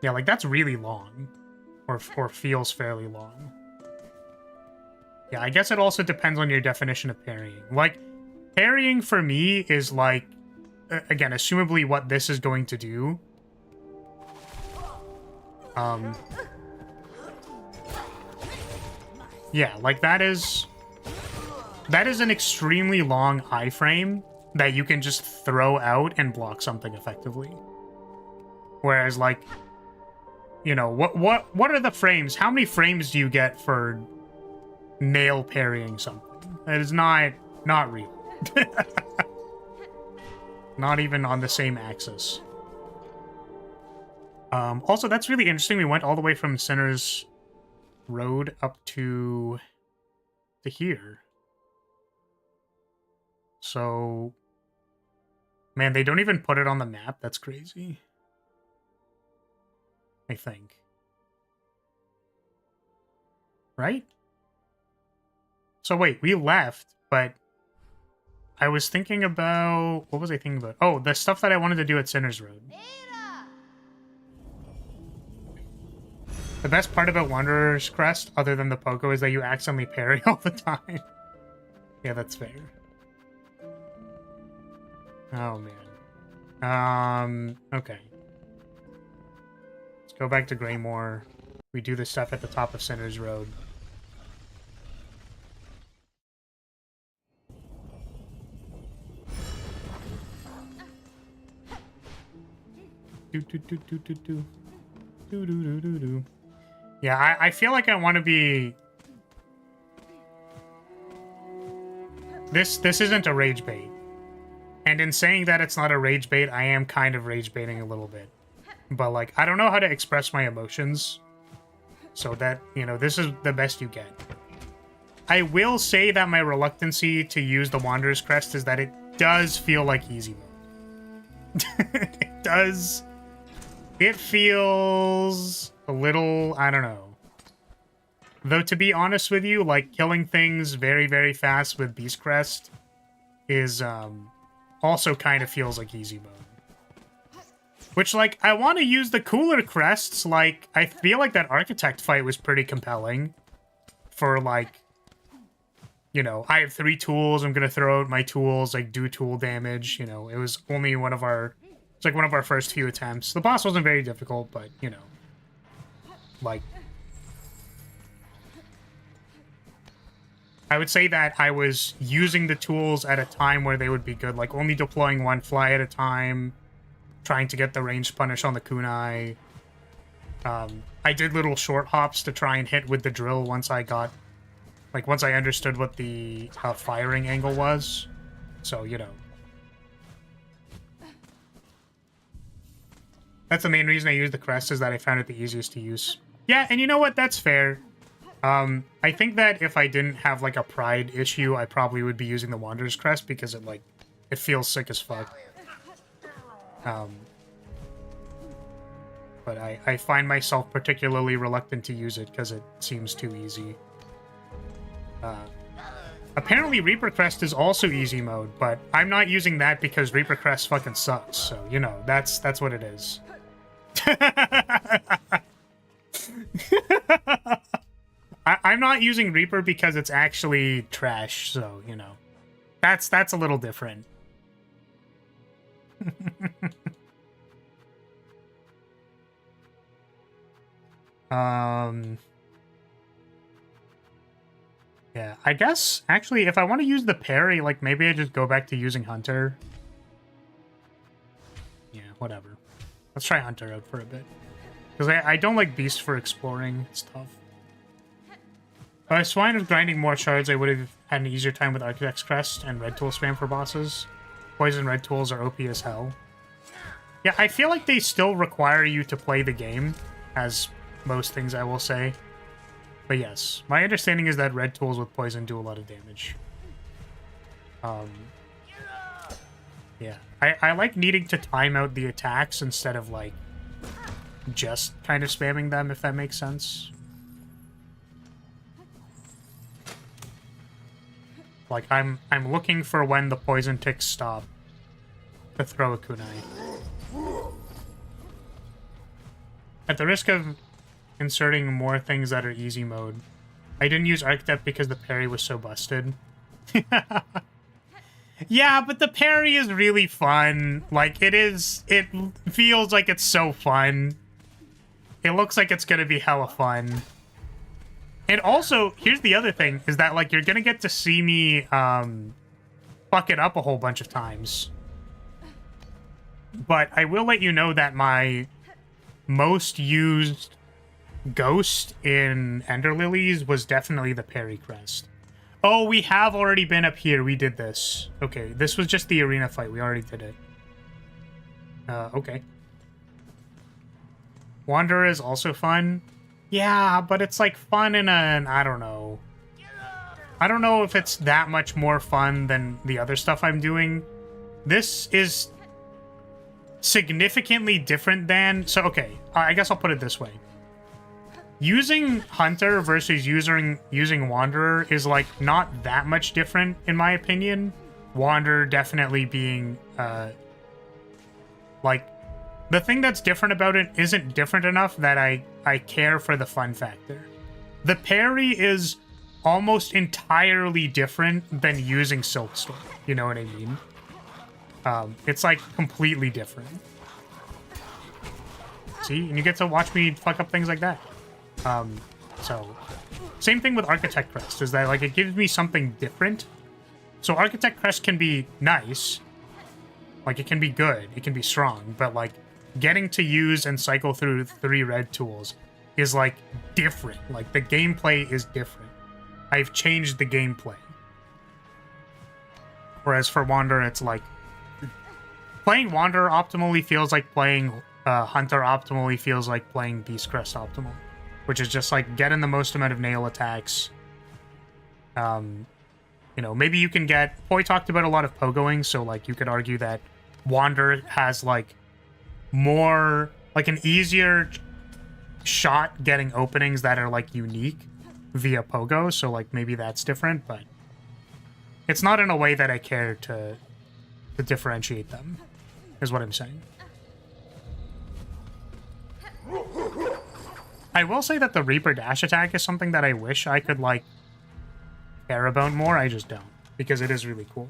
Yeah, like that's really long, or feels fairly long. Yeah, I guess it also depends on your definition of parrying. Like, parrying for me is like, again, assumably what this is going to do. Yeah, like that is an extremely long iframe that you can just throw out and block something effectively. Whereas, like, you know, what are the frames? How many frames do you get for nail parrying something? That is not real. Not even on the same axis. Also, that's really interesting. We went all the way from Sinner's Road up to here. So, man, they don't even put it on the map. That's crazy. I think. Right? So wait, we left, but I was thinking about... What was I thinking about? Oh, the stuff that I wanted to do at Sinner's Road. The best part about Wanderer's Crest, other than the Pogo, is that you accidentally parry all the time. Yeah, that's fair. Oh, man. Okay. Let's go back to Greymoor. We do the stuff at the top of Sinner's Road. Yeah, I feel like I want to be... This isn't a rage bait. And in saying that it's not a rage bait, I am kind of rage baiting a little bit. But, like, I don't know how to express my emotions. So that, you know, this is the best you get. I will say that my reluctancy to use the Wanderer's Crest is that it does feel like easy mode. It does... It feels a little... I don't know. Though, to be honest with you, like, killing things very, very fast with Beast Crest is, also kind of feels like easy mode. Which, like, I want to use the cooler crests. Like, I feel like that architect fight was pretty compelling. For, like, you know, I have 3 tools. I'm going to throw out my tools, like, do tool damage. You know, it was only one of our... It's like one of our first few attempts. The boss wasn't very difficult, but, you know. Like... I would say that I was using the tools at a time where they would be good. Like, only deploying 1 fly at a time. Trying to get the ranged punish on the kunai. I did little short hops to try and hit with the drill once I got... Like, once I understood what the firing angle was. So, you know. That's the main reason I use the crest, is that I found it the easiest to use. Yeah, and you know what? That's fair. I think that if I didn't have, like, a pride issue, I probably would be using the Wanderer's Crest, because it, like, it feels sick as fuck. But I find myself particularly reluctant to use it because it seems too easy. Apparently Reaper Crest is also easy mode, but I'm not using that because Reaper Crest fucking sucks, so, you know, that's what it is. I'm not using Reaper because it's actually trash, so, you know. That's a little different. Yeah, I guess, actually, if I want to use the parry, like, maybe I just go back to using Hunter. Yeah, whatever. Let's try Hunter out for a bit. Because I don't like Beast for exploring. It's tough. If Swine was grinding more shards, I would have had an easier time with Architect's Crest and Red Tool spam for bosses. Poison Red Tools are OP as hell. Yeah, I feel like they still require you to play the game, as most things I will say. But yes, my understanding is that Red Tools with Poison do a lot of damage. Yeah, I like needing to time out the attacks instead of, like, just kind of spamming them, if that makes sense. Like, I'm looking for when the poison ticks stop to throw a kunai. At the risk of inserting more things that are easy mode, I didn't use Architect because the parry was so busted. Yeah, but the parry is really fun. Like, it feels like it's so fun. It looks like it's gonna be hella fun. And also, here's the other thing, is that, like, you're gonna get to see me, fuck it up a whole bunch of times. But I will let you know that my most used ghost in Ender Lilies was definitely the parry crest. Oh, we have already been up here. We did this. Okay, this was just the arena fight. We already did it. Okay. Wanderer is also fun. Yeah, but it's like fun in an... I don't know. I don't know if it's that much more fun than the other stuff I'm doing. This is significantly different than... So, okay, I guess I'll put it this way. Using Hunter versus using Wanderer is, like, not that much different, in my opinion. Wanderer definitely being, like... The thing that's different about it isn't different enough that I care for the fun factor. The parry is almost entirely different than using Silksong. You know what I mean? It's, like, completely different. See? And you get to watch me fuck up things like that. So, same thing with Architect Crest, is that, like, it gives me something different. So Architect Crest can be nice. Like, it can be good. It can be strong. But, like, getting to use and cycle through 3 red tools is, like, different. Like, the gameplay is different. I've changed the gameplay. Whereas for Wanderer, it's like... Playing Wanderer optimally feels like playing Hunter optimally feels like playing Beast Crest optimal. Which is just, like, getting the most amount of nail attacks. You know, maybe you can get... Poi talked about a lot of pogoing, so, like, you could argue that Wanderer has, like, more... Like, an easier shot getting openings that are, like, unique via pogo, so, like, maybe that's different, but... It's not in a way that I care to differentiate them, is what I'm saying. I will say that the Reaper dash attack is something that I wish I could, like, care about more. I just don't, because it is really cool.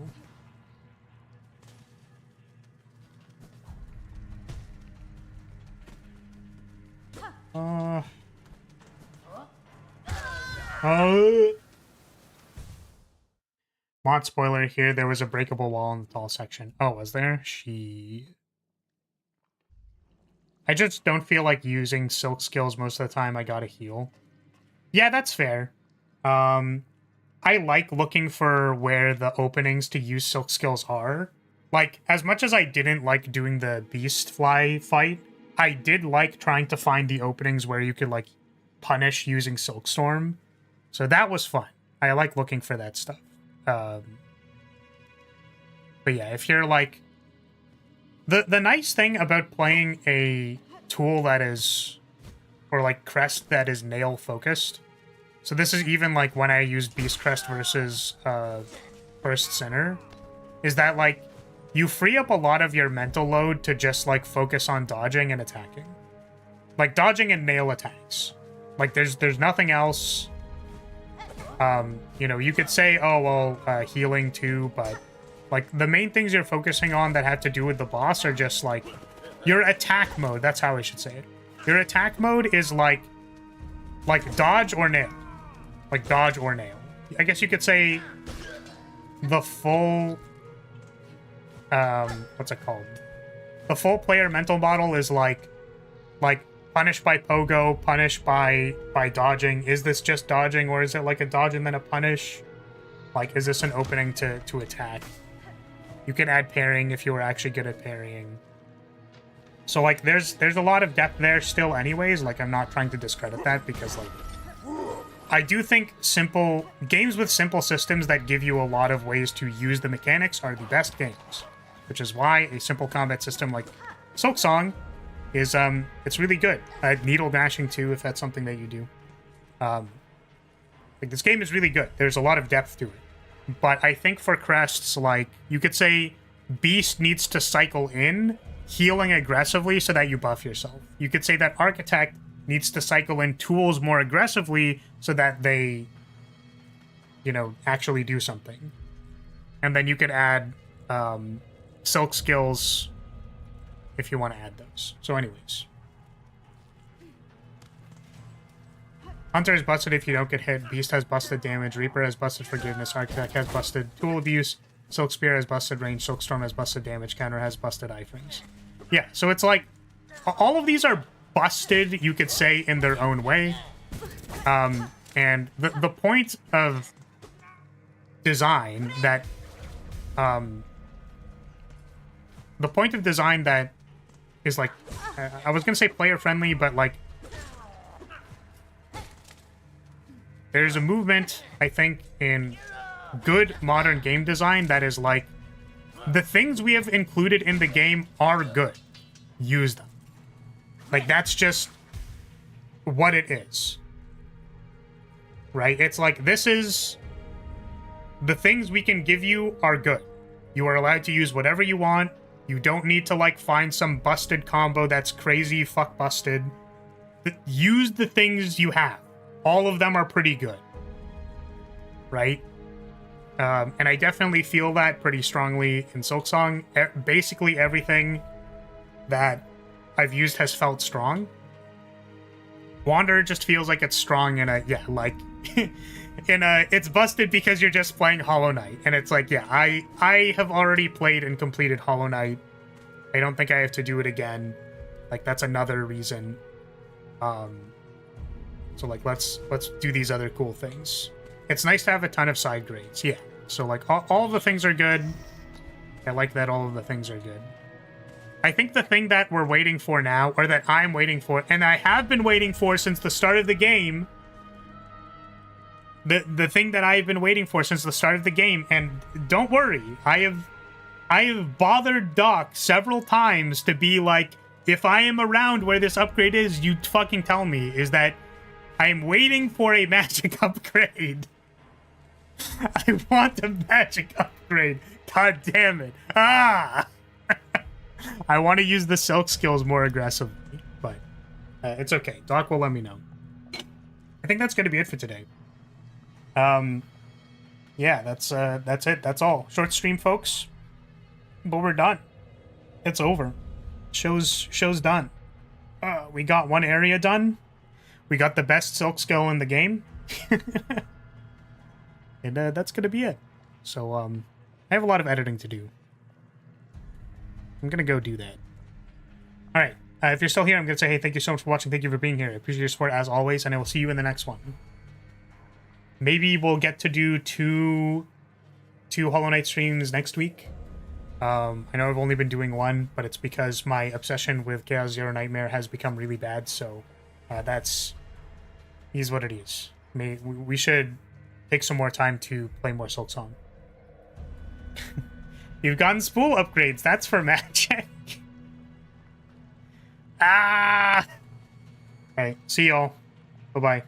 Mod spoiler here, there was a breakable wall in the tall section. Oh, was there? I just don't feel like using silk skills most of the time. I gotta heal. Yeah, that's fair. I like looking for where the openings to use silk skills are. Like, as much as I didn't like doing the beast fly fight, I did like trying to find the openings where you could, like, punish using Silkstorm. So that was fun. I like looking for that stuff. But yeah, if you're, like... The nice thing about playing a tool that is... or, like, crest that is nail-focused... So this is even, like, when I used Beast Crest versus First Sinner, is that, like, you free up a lot of your mental load to just, like, focus on dodging and attacking. Like, dodging and nail attacks. Like, there's nothing else. You know, you could say, oh, well, healing too, but, like, the main things you're focusing on that have to do with the boss are just, like, your attack mode. That's how I should say it. Your attack mode is, like dodge or nail. Like, dodge or nail. I guess you could say the full... what's it called? The full player mental model is, like punish by pogo, punish by dodging. Is this just dodging, or is it, like, a dodge and then a punish? Like, is this an opening to attack? You can add parrying if you were actually good at parrying. So, like, there's a lot of depth there still anyways. Like, I'm not trying to discredit that because, like... I do think games with simple systems that give you a lot of ways to use the mechanics are the best games, which is why a simple combat system like Silksong is it's really good. Needle dashing too, if that's something that you do. Like, this game is really good. There's a lot of depth to it, but I think for crests, like, you could say Beast needs to cycle in, healing aggressively so that you buff yourself. You could say that Architect needs to cycle in tools more aggressively so that they, you know, actually do something. And then you could add silk skills if you want to add those. So anyways. Hunter is busted if you don't get hit. Beast has busted damage. Reaper has busted forgiveness. Architect has busted tool abuse. Silk Spear has busted range. Silkstorm has busted damage. Counter has busted iframes. Yeah, so it's like, all of these are busted, you could say, in their own way. And the point of design that is, like, I was gonna say player friendly, but, like, there's a movement, I think, in good modern game design that is, like, the things we have included in the game are good. Use them. Like, that's just what it is. Right? It's like, this is... the things we can give you are good. You are allowed to use whatever you want. You don't need to, like, find some busted combo that's crazy fuck busted. Use the things you have. All of them are pretty good. Right? And I definitely feel that pretty strongly in Silksong. Basically everything that I've used has felt strong. Wander just feels like it's strong in a, yeah, like, in a, it's busted because you're just playing Hollow Knight. And it's like, yeah, I have already played and completed Hollow Knight. I don't think I have to do it again. Like, that's another reason. So, like, let's do these other cool things. It's nice to have a ton of side grades, yeah. So, like, all of the things are good. I like that all of the things are good. I think the thing that we're waiting for now, or that I'm waiting for, and I have been waiting for since the start of the game, the thing that I've been waiting for since the start of the game, and don't worry, I have bothered Doc several times to be like, if I am around where this upgrade is, you fucking tell me, is that I'm waiting for a magic upgrade. I want a magic upgrade. God damn it. Ah! I want to use the silk skills more aggressively, but it's okay. Doc will let me know. I think that's going to be it for today. Yeah, that's it. That's all. Short stream, folks. But we're done. It's over. Show's done. We got one area done. We got the best silk skill in the game. And that's gonna be it. So I have a lot of editing to do. I'm gonna go do that. All right. If you're still here, I'm gonna say, hey, thank you so much for watching. Thank you for being here. I appreciate your support as always, and I will see you in the next one. Maybe we'll get to do two Hollow Knight streams next week. I know I've only been doing one, but it's because my obsession with Chaos Zero Nightmare has become really bad, so that's what it is. We should take some more time to play more Silksong. You've gotten spool upgrades. That's for magic. Ah! Alright, see y'all. Bye-bye.